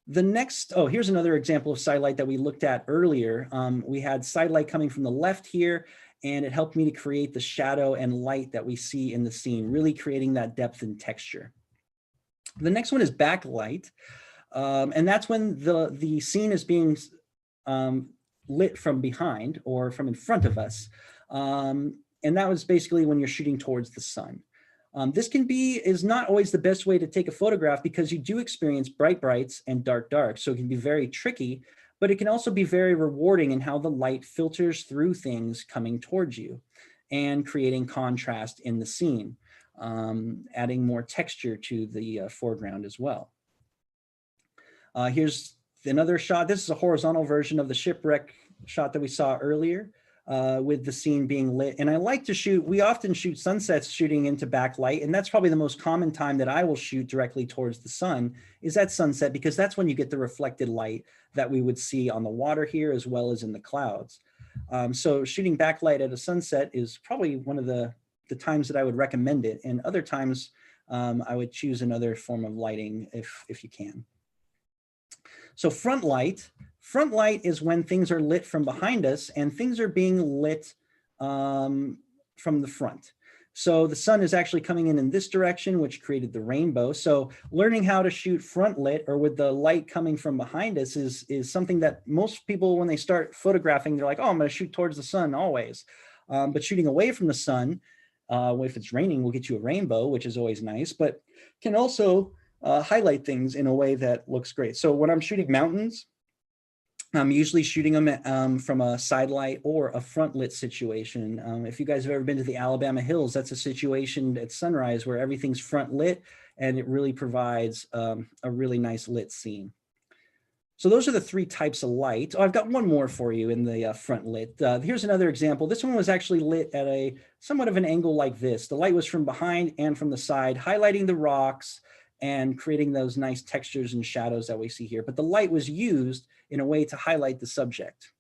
Speaker 3: The next, here's another example of side light that we looked at earlier. We had side light coming from the left here, and it helped me to create the shadow and light that we see in the scene, really creating that depth and texture. The next one is backlight, and that's when the scene is being lit from behind or from in front of us. And that was basically when you're shooting towards the sun. This is not always the best way to take a photograph, because you do experience bright brights and dark darks. So it can be very tricky, but it can also be very rewarding in how the light filters through things coming towards you and creating contrast in the scene, adding more texture to the foreground as well. Here's another shot. This is a horizontal version of the shipwreck shot that we saw earlier. With the scene being lit. And I like to shoot, we often shoot sunsets shooting into backlight, and that's probably the most common time that I will shoot directly towards the sun, is at sunset, because that's when you get the reflected light that we would see on the water here, as well as in the clouds. So shooting backlight at a sunset is probably one of the times that I would recommend it, and other times I would choose another form of lighting if you can. So front light is when things are lit from behind us and things are being lit from the front. So the sun is actually coming in this direction, which created the rainbow. So learning how to shoot front lit, or with the light coming from behind us, is something that most people, when they start photographing, they're like, oh, I'm going to shoot towards the sun always. But shooting away from the sun, if it's raining, will get you a rainbow, which is always nice, but can also highlight things in a way that looks great. So when I'm shooting mountains, I'm usually shooting them from a side light or a front lit situation. If you guys have ever been to the Alabama hills, that's a situation at sunrise where everything's front lit, and it really provides a really nice lit scene. So those are the three types of light. Oh, I've got one more for you in the front lit. Here's another example. This one was actually lit at a somewhat of an angle like this. The light was from behind and from the side, highlighting the rocks and creating those nice textures and shadows that we see here. But the light was used in a way to highlight the subject.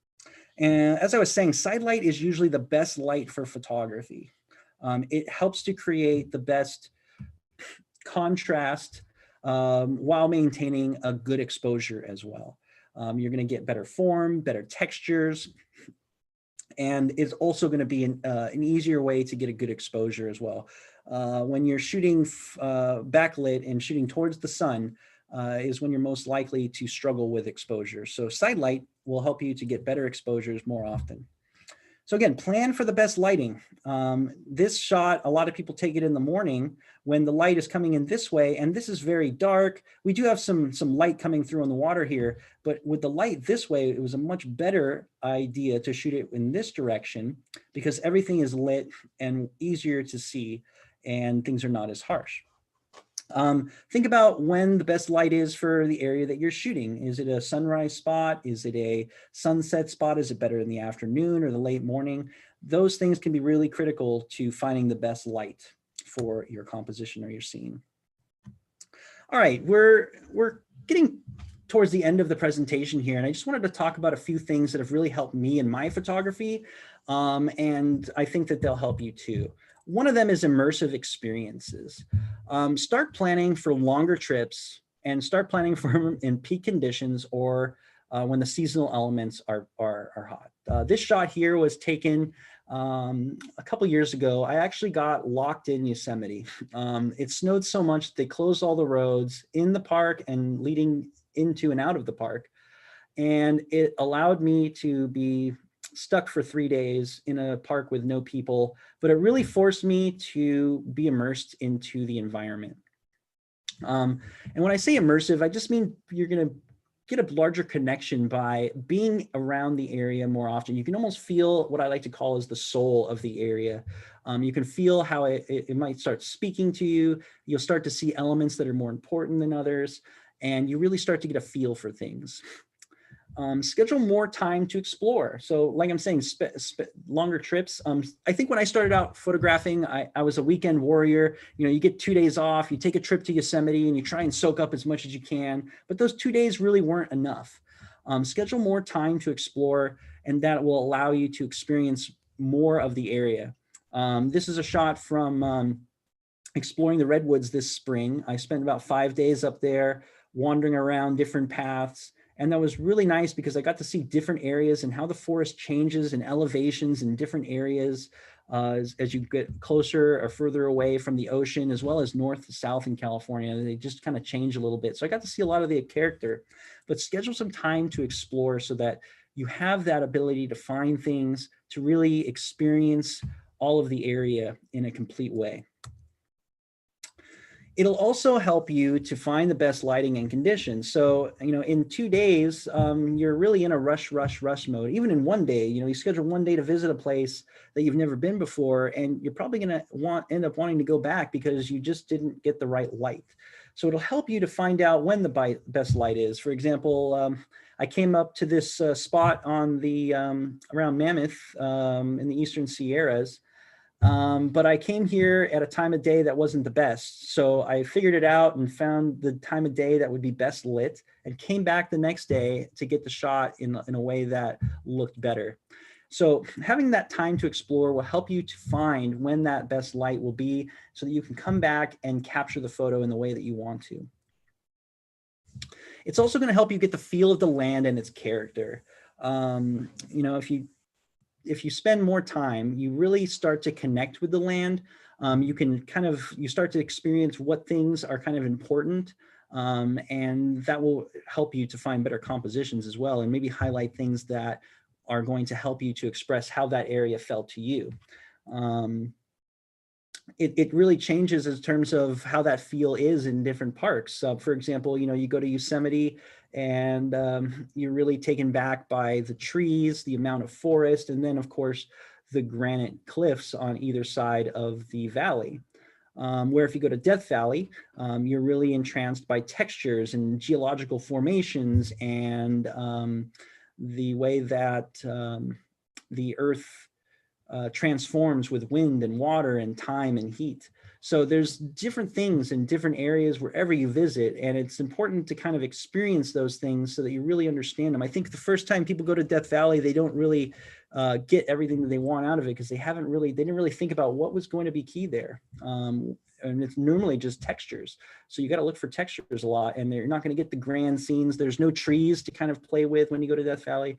Speaker 3: And as I was saying, side light is usually the best light for photography. It helps to create the best contrast while maintaining a good exposure as well. You're going to get better form, better textures, and it's also going to be an easier way to get a good exposure as well. When you're shooting backlit and shooting towards the sun is when you're most likely to struggle with exposure. So side light will help you to get better exposures more often. So again, plan for the best lighting. This shot, a lot of people take it in the morning when the light is coming in this way, and this is very dark. We do have some light coming through on the water here, but with the light this way, it was a much better idea to shoot it in this direction, because everything is lit and easier to see, and things are not as harsh. Think about when the best light is for the area that you're shooting. Is it a sunrise spot? Is it a sunset spot? Is it better in the afternoon or the late morning? Those things can be really critical to finding the best light for your composition or your scene. All right, we're getting towards the end of the presentation here, and I just wanted to talk about a few things that have really helped me in my photography, and I think that they'll help you too. One of them is immersive experiences. Start planning for longer trips and start planning for them in peak conditions or when the seasonal elements are hot. This shot here was taken a couple years ago. I actually got locked in Yosemite. It snowed so much that they closed all the roads in the park and leading into and out of the park. And it allowed me to be stuck for 3 days in a park with no people, but it really forced me to be immersed into the environment. And when I say immersive, I just mean you're going to get a larger connection by being around the area more often. You can almost feel what I like to call as the soul of the area. You can feel how it might start speaking to you. You'll start to see elements that are more important than others, and you really start to get a feel for things. Schedule more time to explore. So like I'm saying, longer trips. I think when I started out photographing, I was a weekend warrior. You know, you get 2 days off, you take a trip to Yosemite and you try and soak up as much as you can, but those 2 days really weren't enough. Schedule more time to explore, and that will allow you to experience more of the area. This is a shot from exploring the redwoods this spring. I spent about 5 days up there, wandering around different paths. And that was really nice because I got to see different areas and how the forest changes in elevations in different areas as you get closer or further away from the ocean, as well as north to south in California. They just kind of change a little bit. So I got to see a lot of the character, but schedule some time to explore so that you have that ability to find things, to really experience all of the area in a complete way. It'll also help you to find the best lighting and conditions. So, you know, in 2 days, you're really in a rush mode. Even in 1 day, you know, you schedule 1 day to visit a place that you've never been before, and you're probably going to end up wanting to go back because you just didn't get the right light. So it'll help you to find out when the best light is. For example, I came up to this spot on the around Mammoth in the Eastern Sierras. But I came here at a time of day that wasn't the best. So I figured it out and found the time of day that would be best lit, and came back the next day to get the shot in a way that looked better. So having that time to explore will help you to find when that best light will be, so that you can come back and capture the photo in the way that you want to. It's also going to help you get the feel of the land and its character. You know, if you spend more time, you really start to connect with the land. You start to experience what things are kind of important, and that will help you to find better compositions as well, and maybe highlight things that are going to help you to express how that area felt to you. It really changes in terms of how that feel is in different parks. For example, you know, you go to Yosemite and you're really taken back by the trees, the amount of forest, and then of course, the granite cliffs on either side of the valley. Where if you go to Death Valley, you're really entranced by textures and geological formations and the way that the earth transforms with wind and water and time and heat. So there's different things in different areas wherever you visit, and it's important to kind of experience those things so that you really understand them. I think the first time people go to Death Valley, they don't really get everything that they want out of it because they didn't really think about what was going to be key there. And it's normally just textures. So you got to look for textures a lot, and you're not going to get the grand scenes. There's no trees to kind of play with when you go to Death Valley.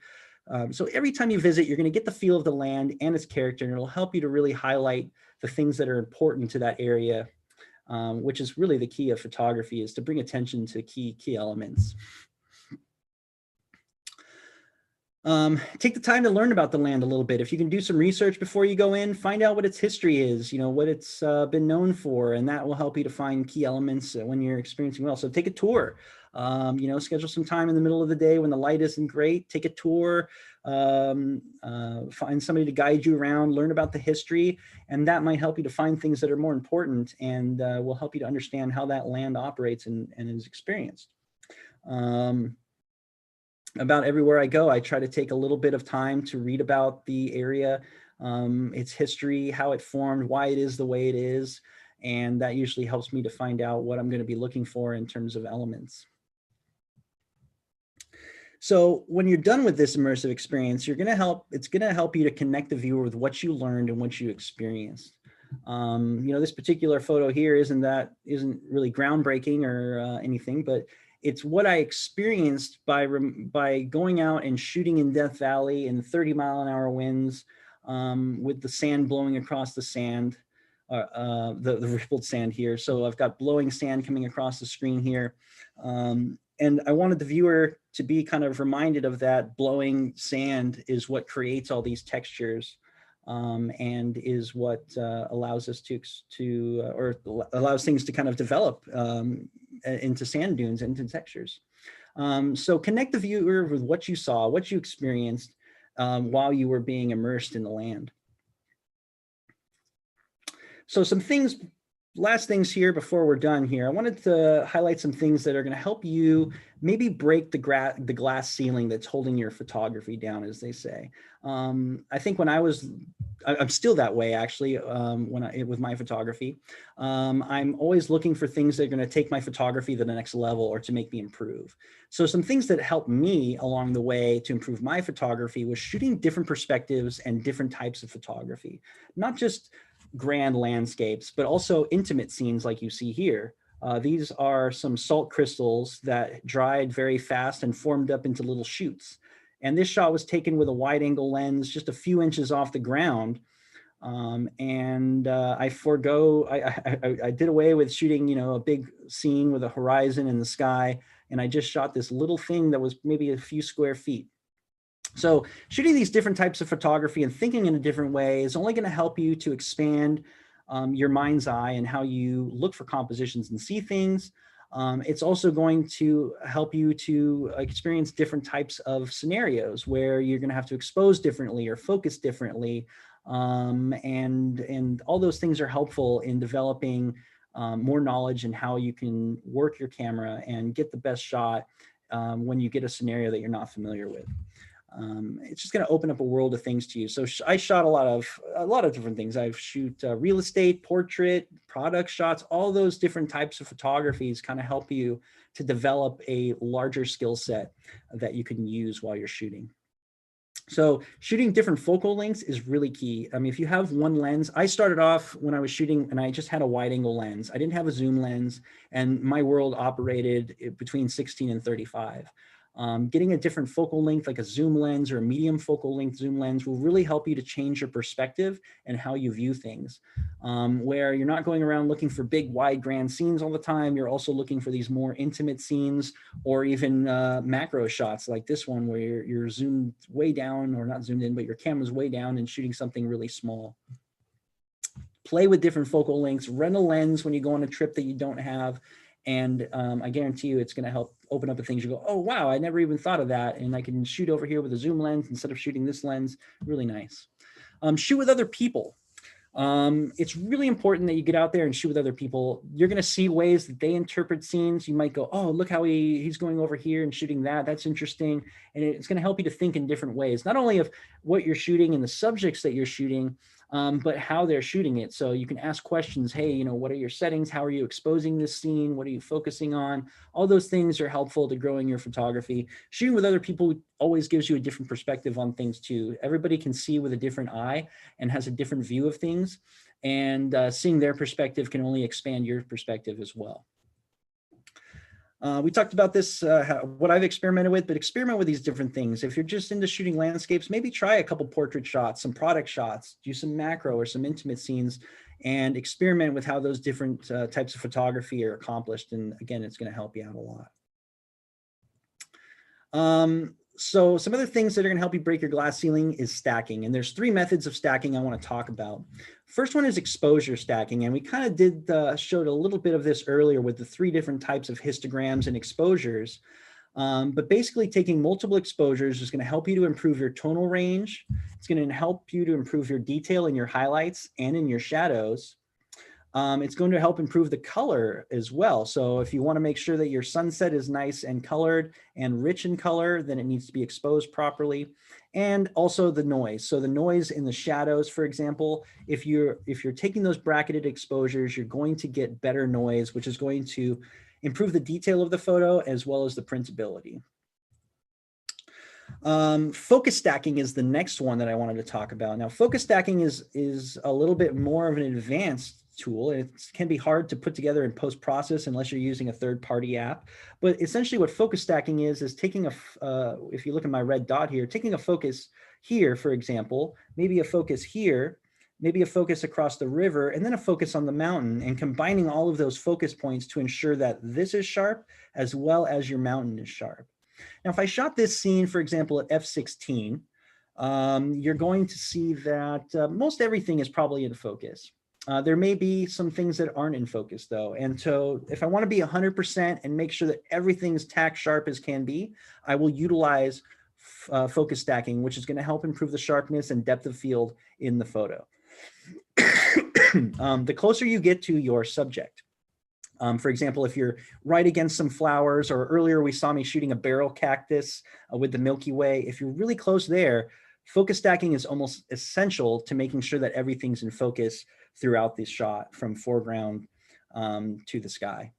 Speaker 3: So every time you visit, you're going to get the feel of the land and its character, and it'll help you to really highlight the things that are important to that area, which is really the key of photography, is to bring attention to key elements. Take the time to learn about the land a little bit. If you can do some research before you go in, find out what its history is, you know, what it's been known for, and that will help you to find key elements when you're experiencing well. So take a tour, you know, schedule some time in the middle of the day when the light isn't great, take a tour, find somebody to guide you around, learn about the history, and that might help you to find things that are more important and will help you to understand how that land operates and is experienced. About everywhere I go, I try to take a little bit of time to read about the area, its history, how it formed, why it is the way it is. And that usually helps me to find out what I'm going to be looking for in terms of elements. So when you're done with this immersive experience, it's going to help you to connect the viewer with what you learned and what you experienced. You know, this particular photo here isn't really groundbreaking or anything, but It's what I experienced by going out and shooting in Death Valley in 30-mile-an-hour winds, with the sand blowing across the sand, the rippled sand here. So I've got blowing sand coming across the screen here. And I wanted the viewer to be kind of reminded of that blowing sand is what creates all these textures, and is what allows us or allows things to kind of develop into sand dunes, into textures. So connect the viewer with what you saw, what you experienced while you were being immersed in the land. So some things, last things here before we're done here. I wanted to highlight some things that are going to help you maybe break the glass ceiling that's holding your photography down, as they say. I think when I'm still that way actually, with my photography. I'm always looking for things that are going to take my photography to the next level or to make me improve. So some things that helped me along the way to improve my photography was shooting different perspectives and different types of photography, not just grand landscapes, but also intimate scenes like you see here. These are some salt crystals that dried very fast and formed up into little shoots. And this shot was taken with a wide angle lens, just a few inches off the ground. I did away with shooting, a big scene with a horizon in the sky. And I just shot this little thing that was maybe a few square feet. So shooting these different types of photography and thinking in a different way is only going to help you to expand your mind's eye and how you look for compositions and see things. It's also going to help you to experience different types of scenarios where you're going to have to expose differently or focus differently. And all those things are helpful in developing more knowledge in how you can work your camera and get the best shot when you get a scenario that you're not familiar with. It's just going to open up a world of things to you. So I shot a lot of different things. I've shoot real estate, portrait, product shots, all those different types of photographies kind of help you to develop a larger skill set that you can use while you're shooting. So shooting different focal lengths is really key. I mean, if you have one lens, I started off when I was shooting and I just had a wide angle lens. I didn't have a zoom lens and my world operated between 16 and 35. Getting a different focal length, like a zoom lens or a medium focal length zoom lens, will really help you to change your perspective and how you view things, where you're not going around looking for big, wide, grand scenes all the time. You're also looking for these more intimate scenes or even macro shots like this one where you're zoomed way down, or not zoomed in, but your camera's way down and shooting something really small. Play with different focal lengths, rent a lens when you go on a trip that you don't have. And I guarantee you it's going to help open up the things you go, oh, wow, I never even thought of that. And I can shoot over here with a zoom lens instead of shooting this lens. Really nice. Shoot with other people. It's really important that you get out there and shoot with other people. You're going to see ways that they interpret scenes. You might go, oh, look how he's going over here and shooting that. That's interesting. And it's going to help you to think in different ways, not only of what you're shooting and the subjects that you're shooting, but how they're shooting it. So you can ask questions. Hey, what are your settings? How are you exposing this scene? What are you focusing on? All those things are helpful to growing your photography. Shooting with other people always gives you a different perspective on things too. Everybody can see with a different eye and has a different view of things. And seeing their perspective can only expand your perspective as well. We talked about this, what I've experimented with, but experiment with these different things. If you're just into shooting landscapes, maybe try a couple portrait shots, some product shots, do some macro or some intimate scenes, and experiment with how those different types of photography are accomplished. And again, it's going to help you out a lot. So some other things that are going to help you break your glass ceiling is stacking. And there's 3 methods of stacking I want to talk about. First one is exposure stacking. And we kind of showed a little bit of this earlier with the 3 different types of histograms and exposures. But basically taking multiple exposures is going to help you to improve your tonal range. It's going to help you to improve your detail in your highlights and in your shadows. It's going to help improve the color as well. So if you want to make sure that your sunset is nice and colored and rich in color, then it needs to be exposed properly. And also the noise. So the noise in the shadows, for example, if you're taking those bracketed exposures, you're going to get better noise, which is going to improve the detail of the photo as well as the printability. Focus stacking is the next one that I wanted to talk about. Now, focus stacking is a little bit more of an advanced tool. And it can be hard to put together in post-process unless you're using a third-party app. But essentially what focus stacking is taking if you look at my red dot here, taking a focus here, for example, maybe a focus here, maybe a focus across the river, and then a focus on the mountain, and combining all of those focus points to ensure that this is sharp as well as your mountain is sharp. Now, if I shot this scene, for example, at f/16, you're going to see that most everything is probably in focus. There may be some things that aren't in focus though. And so if I want to be 100% and make sure that everything's tack sharp as can be, I will utilize focus stacking, which is going to help improve the sharpness and depth of field in the photo. The closer you get to your subject, for example, if you're right against some flowers, or earlier we saw me shooting a barrel cactus with the Milky Way, if you're really close there, focus stacking is almost essential to making sure that everything's in focus throughout this shot from foreground to the sky.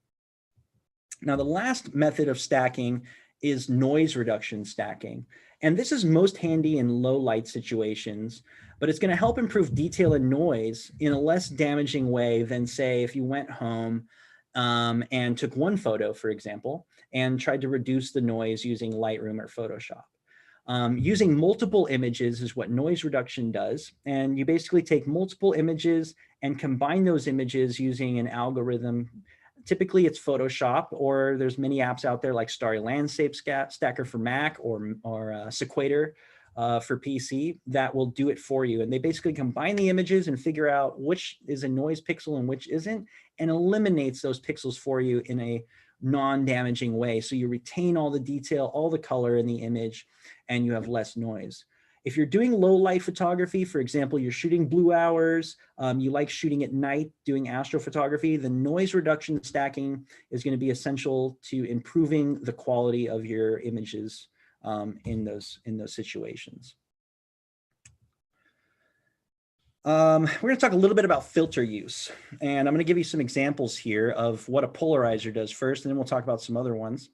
Speaker 3: Now, the last method of stacking is noise reduction stacking. And this is most handy in low light situations, but it's going to help improve detail and noise in a less damaging way than, say, if you went home and took one photo, for example, and tried to reduce the noise using Lightroom or Photoshop. Using multiple images is what noise reduction does. And you basically take multiple images and combine those images using an algorithm. Typically it's Photoshop, or there's many apps out there like Starry Landscape Stacker for Mac, or Sequator for PC that will do it for you. And they basically combine the images and figure out which is a noise pixel and which isn't, and eliminates those pixels for you in a non-damaging way. So you retain all the detail, all the color in the image, and you have less noise. If you're doing low light photography, for example, you're shooting blue hours, you like shooting at night, doing astrophotography, the noise reduction stacking is going to be essential to improving the quality of your images in those situations. We're going to talk a little bit about filter use, and I'm going to give you some examples here of what a polarizer does first, and then we'll talk about some other ones.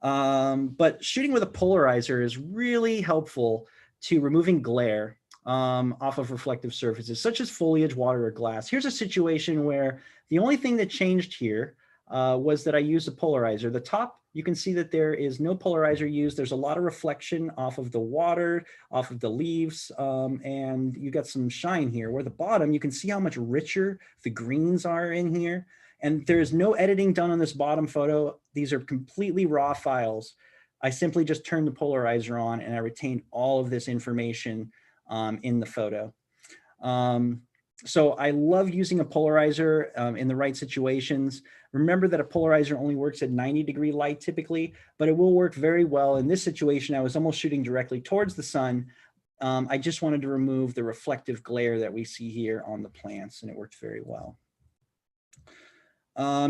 Speaker 3: But shooting with a polarizer is really helpful to removing glare off of reflective surfaces, such as foliage, water, or glass. Here's a situation where the only thing that changed here was that I used a polarizer. The top, you can see that there is no polarizer used. There's a lot of reflection off of the water, off of the leaves, and you got some shine here. Where the bottom, you can see how much richer the greens are in here. And there's no editing done on this bottom photo. These are completely raw files. I simply just turned the polarizer on and I retained all of this information in the photo. So I love using a polarizer in the right situations. Remember that a polarizer only works at 90-degree light typically, but it will work very well. In this situation, I was almost shooting directly towards the sun. I just wanted to remove the reflective glare that we see here on the plants, and it worked very well.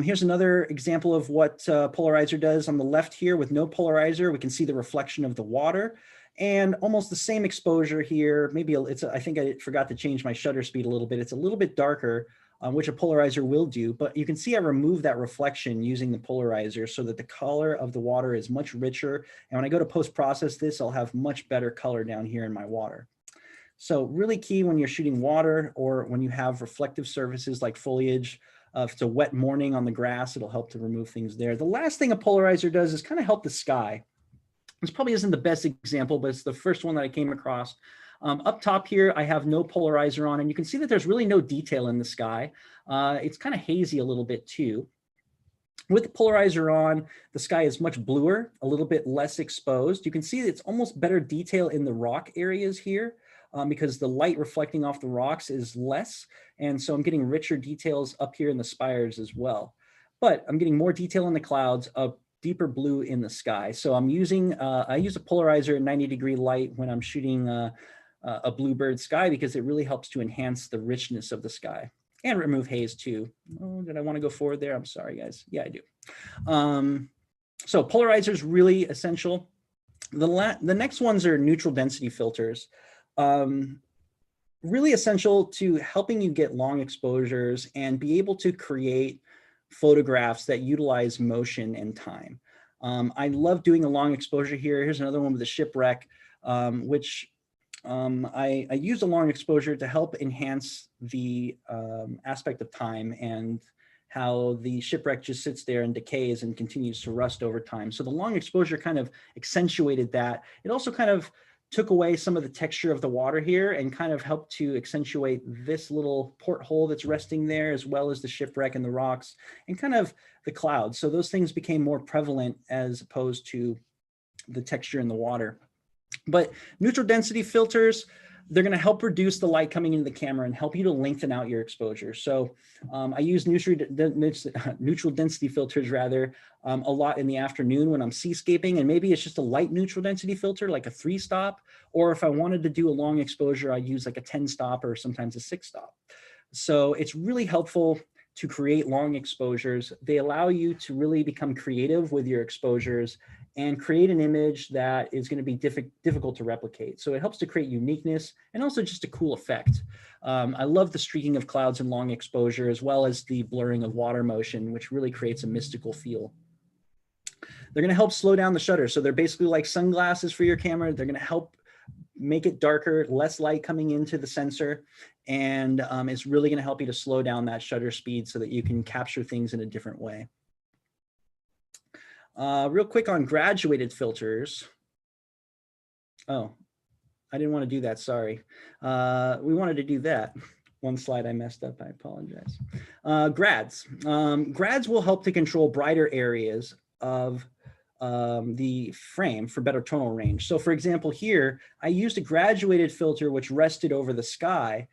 Speaker 3: Here's another example of what polarizer does. On the left here with no polarizer, we can see the reflection of the water and almost the same exposure here. Maybe I think I forgot to change my shutter speed a little bit. It's a little bit darker, which a polarizer will do, but you can see I removed that reflection using the polarizer so that the color of the water is much richer. And when I go to post-process this, I'll have much better color down here in my water. So really key when you're shooting water or when you have reflective surfaces like foliage. If it's a wet morning on the grass, it'll help to remove things there. The last thing a polarizer does is kind of help the sky. This probably isn't the best example, but it's the first one that I came across. Up top here, I have no polarizer on, and you can see that there's really no detail in the sky. It's kind of hazy a little bit too. With the polarizer on, the sky is much bluer, a little bit less exposed. You can see that it's almost better detail in the rock areas here. Because the light reflecting off the rocks is less. And so I'm getting richer details up here in the spires as well. But I'm getting more detail in the clouds, a deeper blue in the sky. So I'm using, I use a polarizer at 90-degree light when I'm shooting a bluebird sky because it really helps to enhance the richness of the sky and remove haze too. Oh, did I want to go forward there? I'm sorry, guys. Yeah, I do. So polarizer is really essential. The next ones are neutral density filters. Really essential to helping you get long exposures and be able to create photographs that utilize motion and time. I love doing a long exposure here. Here's another one with a shipwreck, which I use a long exposure to help enhance the aspect of time and how the shipwreck just sits there and decays and continues to rust over time. So the long exposure kind of accentuated that. It also kind of took away some of the texture of the water here and kind of helped to accentuate this little porthole that's resting there, as well as the shipwreck and the rocks and kind of the clouds. So those things became more prevalent as opposed to the texture in the water. But neutral density filters, they're going to help reduce the light coming into the camera and help you to lengthen out your exposure. So I use neutral density filters rather a lot in the afternoon when I'm seascaping, and maybe it's just a light neutral density filter like a 3-stop, or if I wanted to do a long exposure, I use like a 10-stop or sometimes a 6-stop. So it's really helpful to create long exposures. They allow you to really become creative with your exposures and create an image that is going to be difficult to replicate. So it helps to create uniqueness and also just a cool effect. I love the streaking of clouds in long exposure, as well as the blurring of water motion, which really creates a mystical feel. They're going to help slow down the shutter. So they're basically like sunglasses for your camera. They're going to help make it darker, less light coming into the sensor. And it's really going to help you to slow down that shutter speed so that you can capture things in a different way. Real quick on graduated filters. Oh, I didn't want to do that, sorry. We wanted to do that. One slide I messed up, I apologize. Grads. Grads will help to control brighter areas of the frame for better tonal range. So for example, here, I used a graduated filter which rested over the sky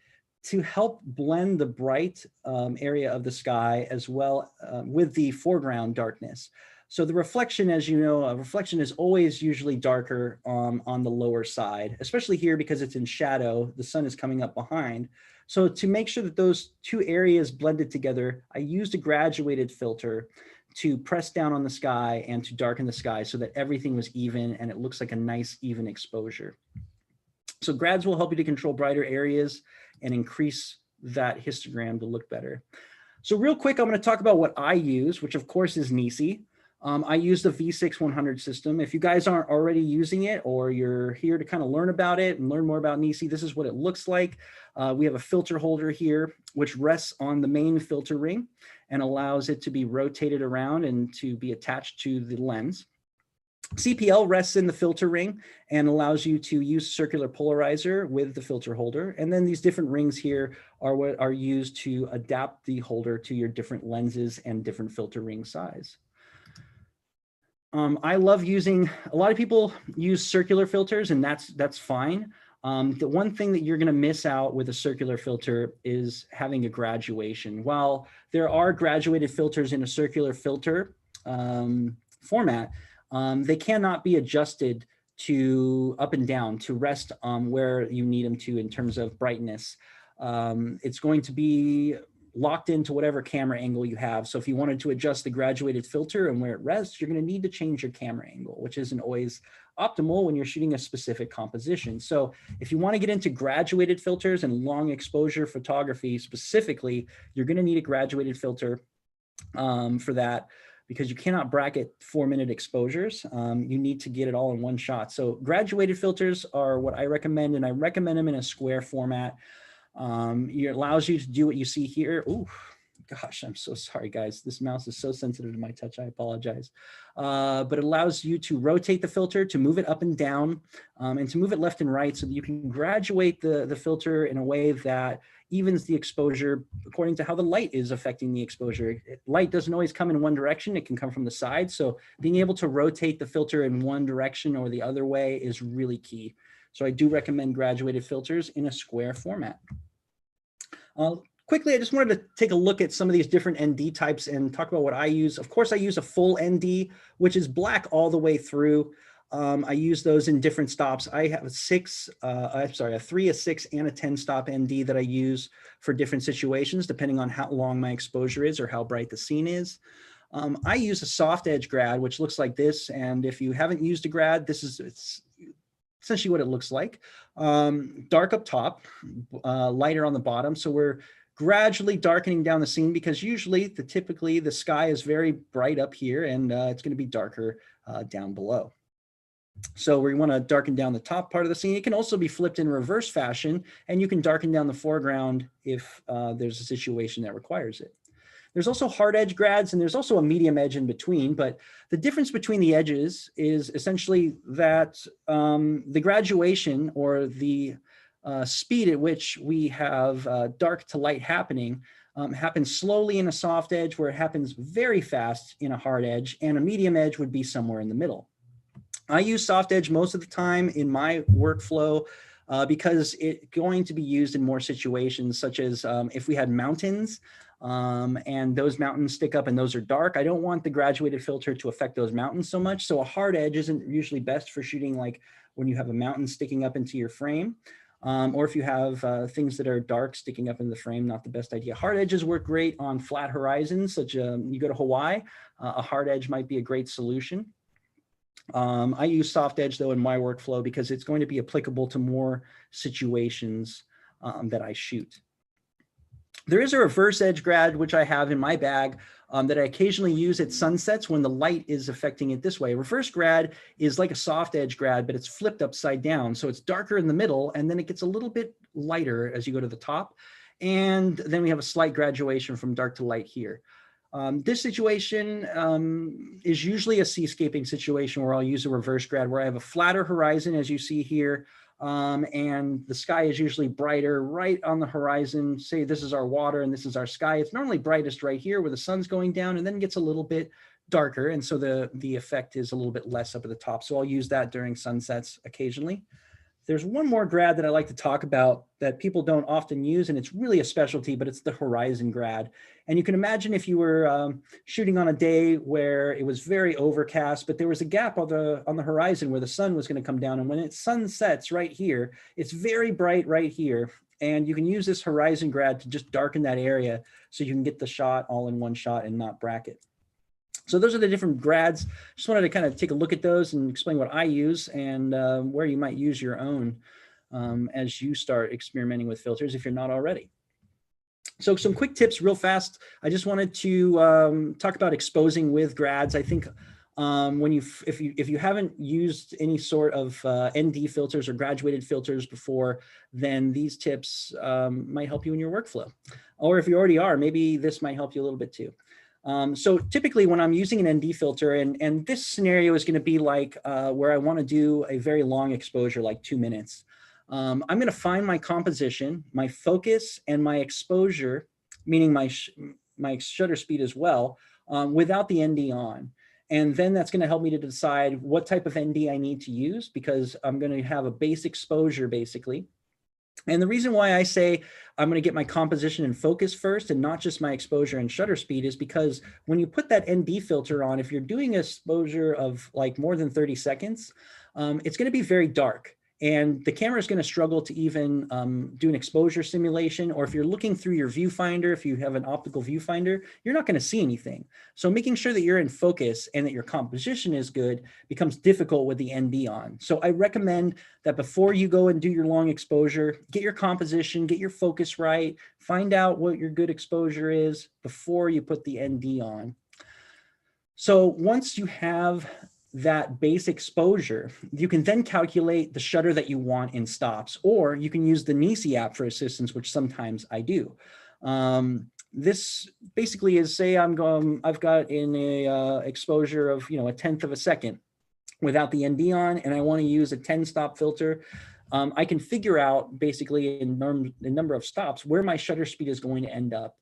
Speaker 3: to help blend the bright area of the sky as well with the foreground darkness. So the reflection, as you know, a reflection is always usually darker on the lower side, especially here because it's in shadow, the sun is coming up behind. So to make sure that those two areas blended together, I used a graduated filter to press down on the sky and to darken the sky so that everything was even and it looks like a nice even exposure. So grads will help you to control brighter areas and increase that histogram to look better. So real quick, I'm going to talk about what I use, which of course is NiSi. I use the V6-100 system. If you guys aren't already using it or you're here to kind of learn about it and learn more about NiSi, this is what it looks like. We have a filter holder here, which rests on the main filter ring and allows it to be rotated around and to be attached to the lens. CPL rests in the filter ring and allows you to use circular polarizer with the filter holder. And then these different rings here are what are used to adapt the holder to your different lenses and different filter ring size. I love using, a lot of people use circular filters and that's fine. The one thing that you're going to miss out with a circular filter is having a graduation. While there are graduated filters in a circular filter format, they cannot be adjusted to up and down to rest where you need them to in terms of brightness. It's going to be locked into whatever camera angle you have. So if you wanted to adjust the graduated filter and where it rests, you're going to need to change your camera angle, which isn't always optimal when you're shooting a specific composition. So if you want to get into graduated filters and long exposure photography specifically, you're going to need a graduated filter for that, because you cannot bracket 4-minute exposures. You need to get it all in one shot. So graduated filters are what I recommend, and I recommend them in a square format. It allows you to do what you see here. Ooh, gosh, I'm so sorry, guys. This mouse is so sensitive to my touch. I apologize. But it allows you to rotate the filter, to move it up and down, and to move it left and right so that you can graduate the filter in a way that evens the exposure according to how the light is affecting the exposure. Light doesn't always come in one direction. It can come from the side. So being able to rotate the filter in one direction or the other way is really key. So I do recommend graduated filters in a square format. Quickly, I just wanted to take a look at some of these different ND types and talk about what I use. Of course, I use a full ND, which is black all the way through. I use those in different stops. I have a 3, a 6, and a 10-stop ND that I use for different situations, depending on how long my exposure is or how bright the scene is. I use a soft edge grad, which looks like this. And if you haven't used a grad, it's essentially what it looks like. Dark up top, lighter on the bottom. So we're gradually darkening down the scene because typically the sky is very bright up here and it's going to be darker down below. So we want to darken down the top part of the scene. It can also be flipped in reverse fashion, and you can darken down the foreground if there's a situation that requires it. There's also hard edge grads, and there's also a medium edge in between, but the difference between the edges is essentially that the graduation, or the speed at which we have dark to light happening, happens slowly in a soft edge, where it happens very fast in a hard edge, and a medium edge would be somewhere in the middle. I use soft edge most of the time in my workflow because it's going to be used in more situations, such as if we had mountains and those mountains stick up and those are dark, I don't want the graduated filter to affect those mountains so much. So a hard edge isn't usually best for shooting, like when you have a mountain sticking up into your frame. Or if you have things that are dark sticking up in the frame, not the best idea. Hard edges work great on flat horizons, such you go to Hawaii, a hard edge might be a great solution. I use soft edge though in my workflow because it's going to be applicable to more situations that I shoot. There is a reverse edge grad, which I have in my bag that I occasionally use at sunsets when the light is affecting it this way. Reverse grad is like a soft edge grad, but it's flipped upside down. So it's darker in the middle, and then it gets a little bit lighter as you go to the top. And then we have a slight graduation from dark to light here. This situation is usually a seascaping situation where I'll use a reverse grad, where I have a flatter horizon, as you see here, and the sky is usually brighter right on the horizon. Say this is our water and this is our sky. It's normally brightest right here where the sun's going down, and then gets a little bit darker, and so the effect is a little bit less up at the top. So I'll use that during sunsets occasionally. There's one more grad that I like to talk about that people don't often use, and it's really a specialty, but it's the horizon grad. And you can imagine if you were shooting on a day where it was very overcast, but there was a gap on the horizon where the sun was going to come down. And when it sun sets right here, it's very bright right here. And you can use this horizon grad to just darken that area so you can get the shot all in one shot and not bracket. So those are the different grads. Just wanted to kind of take a look at those and explain what I use and where you might use your own as you start experimenting with filters if you're not already. So some quick tips real fast. I just wanted to talk about exposing with grads. I think if you haven't used any sort of ND filters or graduated filters before, then these tips might help you in your workflow. Or if you already are, maybe this might help you a little bit too. So typically when I'm using an ND filter, and this scenario is going to be like where I want to do a very long exposure, like 2 minutes. I'm going to find my composition, my focus, and my exposure, meaning my shutter speed as well, without the ND on. And then that's going to help me to decide what type of ND I need to use, because I'm going to have a base exposure basically. And the reason why I say I'm going to get my composition and focus first and not just my exposure and shutter speed is because when you put that ND filter on, if you're doing exposure of like more than 30 seconds, it's going to be very dark. And the camera is going to struggle to even do an exposure simulation, or if you're looking through your viewfinder, if you have an optical viewfinder, you're not going to see anything. So making sure that you're in focus and that your composition is good becomes difficult with the ND on. So I recommend that before you go and do your long exposure, get your composition, get your focus right, find out what your good exposure is before you put the ND on. So once you have that base exposure, you can then calculate the shutter that you want in stops, or you can use the NiSi app for assistance, which sometimes I do. This basically is, say I've got in a exposure of 1/10 of a second without the ND on, and I want to use a 10-stop filter. I can figure out basically in number of stops where my shutter speed is going to end up.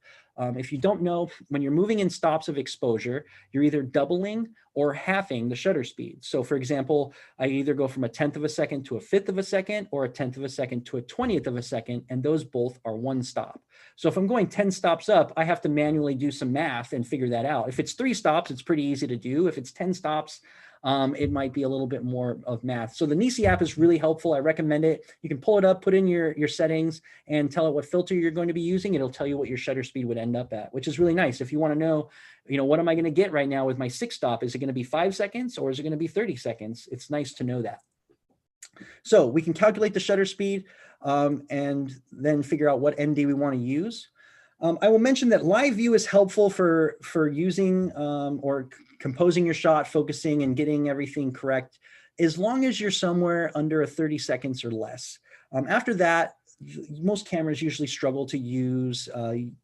Speaker 3: If you don't know, when you're moving in stops of exposure, you're either doubling or halving the shutter speed. So for example, I either go from 1/10 of a second to 1/5 of a second, or 1/10 of a second to 1/20th of a second, and those both are 1 stop. So if I'm going 10 stops up, I have to manually do some math and figure that out. If it's 3 stops, it's pretty easy to do. If it's 10 stops, it might be a little bit more of math. So the NiSi app is really helpful. I recommend it. You can pull it up, put in your settings, and tell it what filter you're going to be using. It'll tell you what your shutter speed would end up at, which is really nice. If you want to know, what am I going to get right now with my 6 stop? Is it going to be 5 seconds or is it going to be 30 seconds? It's nice to know that. So we can calculate the shutter speed and then figure out what ND we want to use. I will mention that live view is helpful for using or composing your shot, focusing and getting everything correct as long as you're somewhere under a 30 seconds or less. After that, most cameras usually struggle to use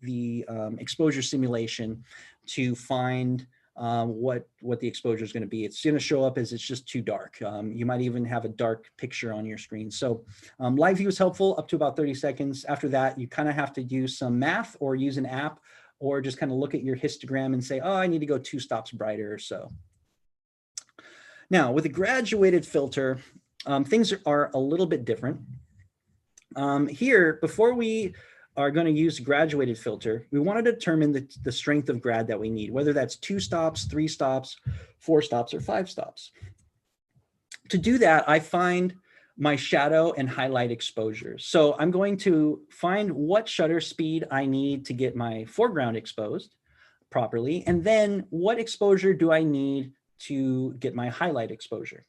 Speaker 3: the exposure simulation to find what the exposure is going to be. It's going to show up as it's just too dark. You might even have a dark picture on your screen. So live view is helpful up to about 30 seconds. After that, you kind of have to use some math or use an app, or just kind of look at your histogram and say, oh, I need to go 2 stops brighter or so. Now, with a graduated filter, things are a little bit different. Here, before we are going to use a graduated filter, we want to determine the strength of grad that we need, whether that's 2 stops, 3 stops, 4 stops, or 5 stops. To do that, I find my shadow and highlight exposures. So I'm going to find what shutter speed I need to get my foreground exposed properly, and then what exposure do I need to get my highlight exposure.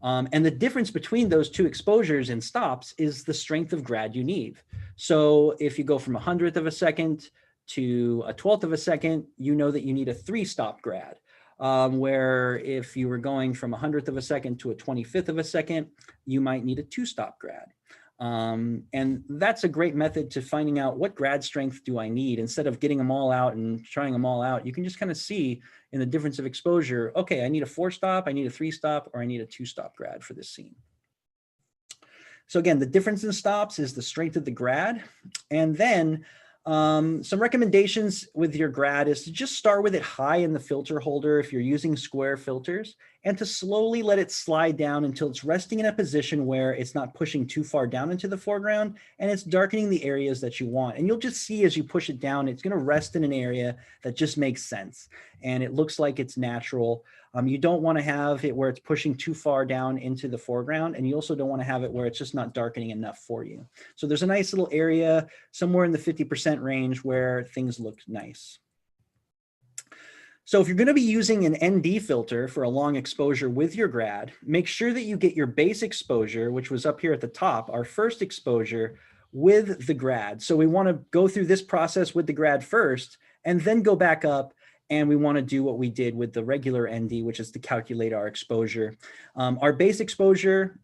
Speaker 3: And the difference between those 2 exposures and stops is the strength of grad you need. So if you go from 100th of a second to a 12th of a second, you know that you need a 3-stop grad. Where if you were going from 100th of a second to a 25th of a second, you might need a 2-stop grad. And that's a great method to finding out what grad strength do I need. Instead of getting them all out and trying them all out, you can just kind of see in the difference of exposure, okay, I need a 4-stop, I need a 3-stop, or I need a 2-stop grad for this scene. So again, the difference in stops is the strength of the grad. And then some recommendations with your grad is to just start with it high in the filter holder if you're using square filters, and to slowly let it slide down until it's resting in a position where it's not pushing too far down into the foreground and it's darkening the areas that you want. And you'll just see as you push it down, it's going to rest in an area that just makes sense and it looks like it's natural. You don't want to have it where it's pushing too far down into the foreground, and you also don't want to have it where it's just not darkening enough for you. So there's a nice little area somewhere in the 50% range where things look nice. So if you're going to be using an ND filter for a long exposure with your grad, make sure that you get your base exposure, which was up here at the top, our first exposure, with the grad. So we want to go through this process with the grad first, and then go back up, and we want to do what we did with the regular ND, which is to calculate our exposure. Our base exposure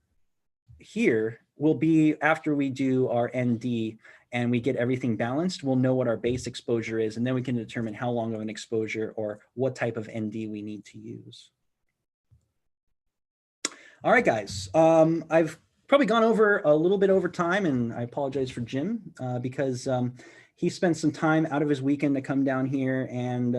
Speaker 3: here will be after we do our ND and we get everything balanced. We'll know what our base exposure is, and then we can determine how long of an exposure or what type of ND we need to use. All right, guys, I've probably gone over a little bit over time, and I apologize for Jim because he spent some time out of his weekend to come down here and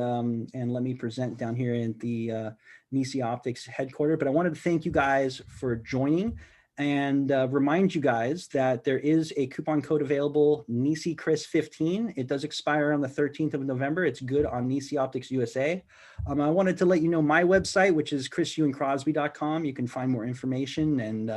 Speaker 3: let me present down here at the NiSi Optics headquarters. But I wanted to thank you guys for joining, and remind you guys that there is a coupon code available, NiSi Chris 15. It does expire on the 13th of November. It's good on NiSi Optics USA. I wanted to let you know my website, which is chrisewencrosby.com. You can find more information and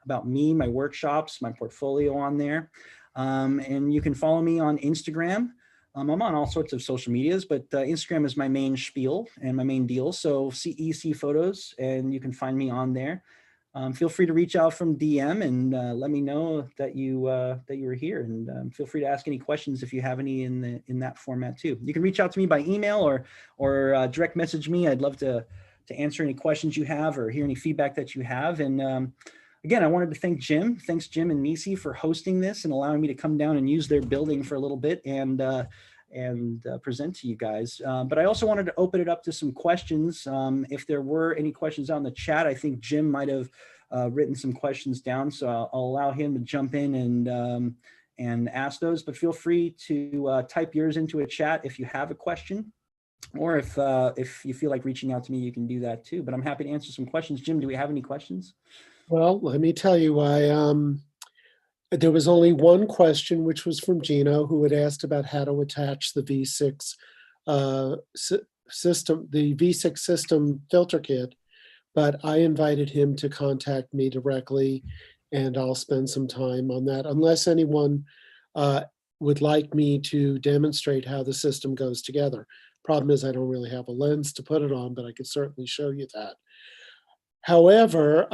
Speaker 3: about me, my workshops, my portfolio on there. And you can follow me on Instagram. I'm on all sorts of social medias, but Instagram is my main spiel and my main deal. So CEC photos, and you can find me on there. Feel free to reach out from DM and let me know that you were here, and feel free to ask any questions if you have any in that format too. You can reach out to me by email or direct message me. I'd love to answer any questions you have or hear any feedback that you have. And again, I wanted to thank Jim. Thanks, Jim and NiSi, for hosting this and allowing me to come down and use their building for a little bit and present to you guys. But I also wanted to open it up to some questions. If there were any questions out in the chat, I think Jim might have written some questions down, so I'll allow him to jump in and ask those. But feel free to type yours into a chat if you have a question, or if you feel like reaching out to me, you can do that too. But I'm happy to answer some questions. Jim, do we have any questions?
Speaker 1: Well, let me tell you why. There was only one question, which was from Gino, who had asked about how to attach the V6 system, the V6 system filter kit. But I invited him to contact me directly, and I'll spend some time on that, unless anyone would like me to demonstrate how the system goes together. Problem is, I don't really have a lens to put it on, but I could certainly show you that. However,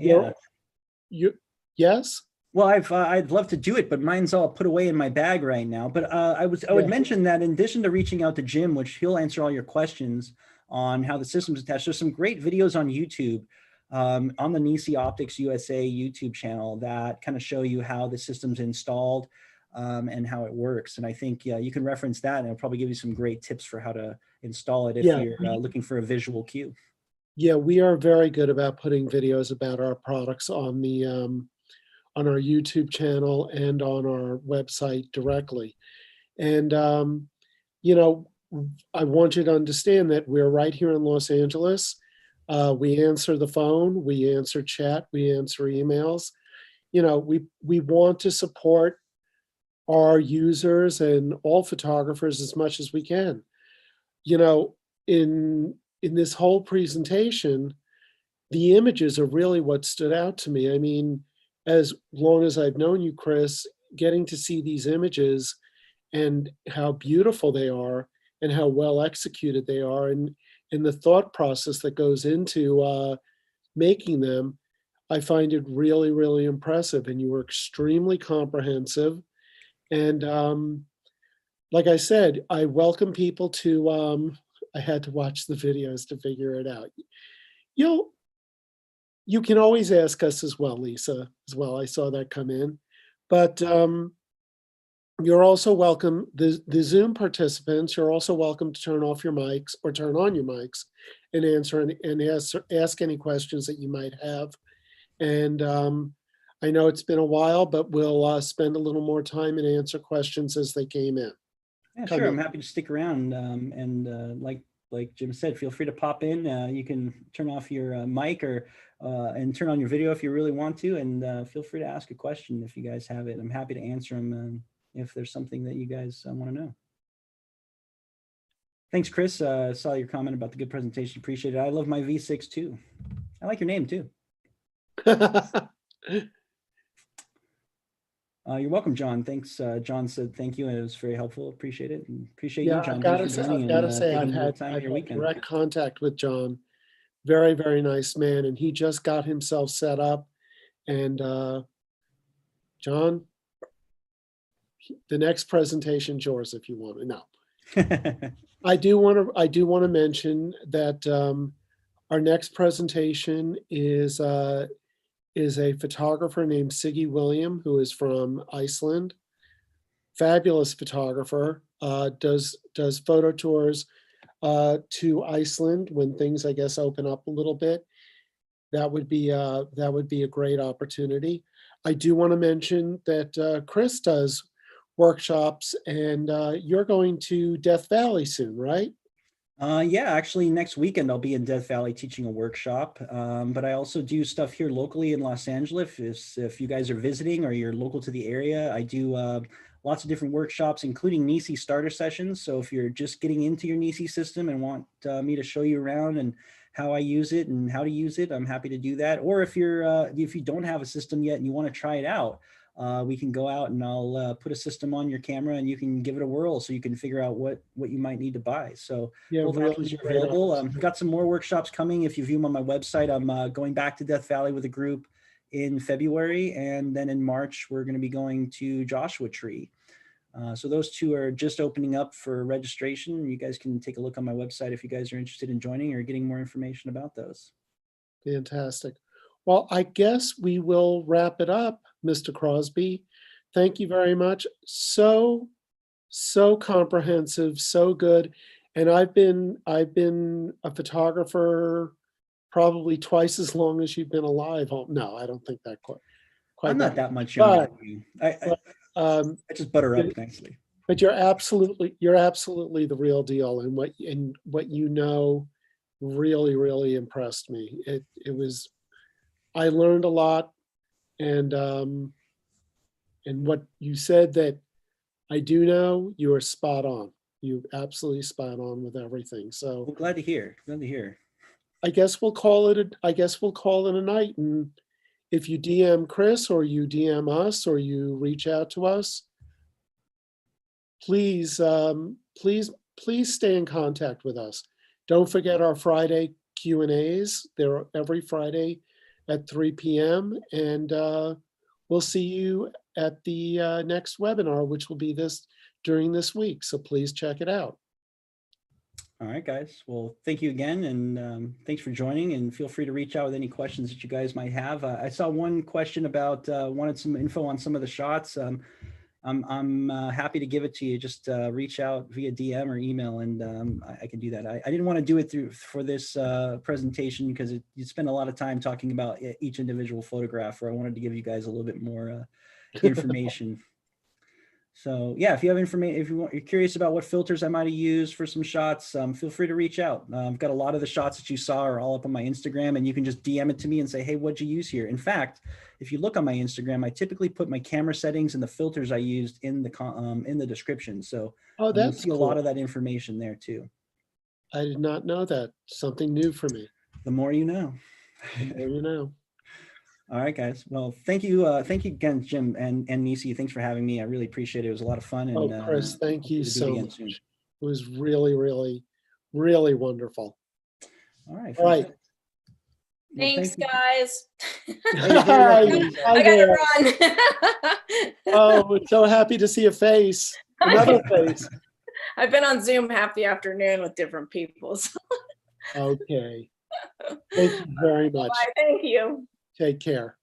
Speaker 3: yeah.
Speaker 1: Yes?
Speaker 3: Well, I'd love to do it, but mine's all put away in my bag right now. But I would mention that in addition to reaching out to Jim, which he'll answer all your questions on how the system's attached, there's some great videos on YouTube on the NiSi Optics USA YouTube channel that kind of show you how the system's installed and how it works. And I think you can reference that, and it'll probably give you some great tips for how to install it if
Speaker 1: Yeah,
Speaker 3: you're looking for a visual cue.
Speaker 1: yeah, we are very good about putting videos about our products on the on our YouTube channel and on our website directly. And you know, I want you to understand that we're right here in Los Angeles. We answer the phone, we answer chat, we answer emails. You know, we want to support our users and all photographers as much as we can. You know, in this whole presentation, the images are really what stood out to me. I mean, as long as I've known you, Chris, getting to see these images and how beautiful they are and how well executed they are, and the thought process that goes into making them, I find it really, really impressive. And you were extremely comprehensive. And like I said, I welcome people to, I had to watch the videos to figure it out. You'll, you can always ask us as well, Lisa, as well. I saw that come in. But you're also welcome, the Zoom participants, you're also welcome to turn off your mics or turn on your mics and answer and ask any questions that you might have. And I know it's been a while, but we'll spend a little more time and answer questions as they came in.
Speaker 3: Yeah, sure. I'm happy to stick around. And like Jim said, feel free to pop in. You can turn off your mic or and turn on your video if you really want to. And feel free to ask a question if you guys have it. I'm happy to answer them if there's something that you guys want to know. Thanks, Chris. Saw your comment about the good presentation. Appreciate it. I love my V6 too. I like your name too. You're welcome, John. Thanks. John said thank you, and it was very helpful. Appreciate it. And appreciate you, John.
Speaker 1: I've got to say, I've had direct contact with John. Very, very nice man, and he just got himself set up. And John, the next presentation's yours if you want to. No, I do want to mention that our next presentation is a photographer named Siggy William, who is from Iceland. Fabulous photographer, does photo tours to Iceland when things, I guess, open up a little bit. That would be a great opportunity. I do want to mention that Chris does workshops, and you're going to Death Valley soon, right?
Speaker 3: Yeah, actually next weekend I'll be in Death Valley teaching a workshop, but I also do stuff here locally in Los Angeles. If you guys are visiting or you're local to the area, I do lots of different workshops, including NiSi starter sessions. So if you're just getting into your NiSi system and want me to show you around and how I use it and how to use it, I'm happy to do that. Or if you don't have a system yet and you want to try it out, we can go out and I'll put a system on your camera and you can give it a whirl so you can figure out what you might need to buy. So
Speaker 1: yeah,
Speaker 3: both options are available. Got some more workshops coming. If you view them on my website, I'm going back to Death Valley with a group in February. And then in March, we're going to be going to Joshua Tree. So those two are just opening up for registration. You guys can take a look on my website if you guys are interested in joining or getting more information about those.
Speaker 1: Fantastic. Well, I guess we will wrap it up, Mr. Crosby. Thank you very much. So comprehensive, so good. And I've been a photographer probably twice as long as you've been alive. Oh, no, I don't think that quite.
Speaker 3: I'm not that much younger than you. I just butter up nicely.
Speaker 1: But you're absolutely the real deal, and what you know really impressed me. It was, I learned a lot, and what you said that I do know, you are spot on. You absolutely spot on with everything. So
Speaker 3: well, glad to hear. Glad to hear.
Speaker 1: I guess we'll call it a night. And if you DM Chris or you DM us or you reach out to us, please stay in contact with us. Don't forget our Friday Q&As. They're every Friday at 3 p.m. And we'll see you at the next webinar, which will be during this week. So please check it out.
Speaker 3: All right, guys. Well, thank you again, and thanks for joining. And feel free to reach out with any questions that you guys might have. I saw one question about wanted some info on some of the shots. I'm happy to give it to you. Just reach out via DM or email, and I can do that. I didn't want to do it for this presentation because you spend a lot of time talking about each individual photograph. Where I wanted to give you guys a little bit more information. So yeah, if you have information, if you're curious about what filters I might have used for some shots, feel free to reach out. I've got a lot of the shots that you saw are all up on my Instagram, and you can just DM it to me and say, hey, what'd you use here? In fact, if you look on my Instagram, I typically put my camera settings and the filters I used in the description. So
Speaker 1: Oh,
Speaker 3: you'll
Speaker 1: that's
Speaker 3: see a
Speaker 1: cool.
Speaker 3: lot of that information there too.
Speaker 1: I did not know that. Something new for me.
Speaker 3: The more you know.
Speaker 1: The more you know.
Speaker 3: All right, guys. Well, thank you again, Jim and NiSi. Thanks for having me. I really appreciate it. It was a lot of fun. And
Speaker 1: Oh, Chris, thank you
Speaker 3: hopefully to do it
Speaker 1: so
Speaker 3: again
Speaker 1: much.
Speaker 3: soon.
Speaker 1: It was really, really, really wonderful.
Speaker 3: All right.
Speaker 1: All right.
Speaker 3: Well,
Speaker 4: Thanks,
Speaker 3: thank you.
Speaker 4: guys.
Speaker 1: Hi,
Speaker 4: I
Speaker 1: hi
Speaker 4: gotta
Speaker 1: there.
Speaker 4: run.
Speaker 1: Oh, we're so happy to see a face. Another face.
Speaker 4: I've been on Zoom half the afternoon with different people. So.
Speaker 1: Okay. Thank you very much.
Speaker 4: Bye. Thank you.
Speaker 1: Take care.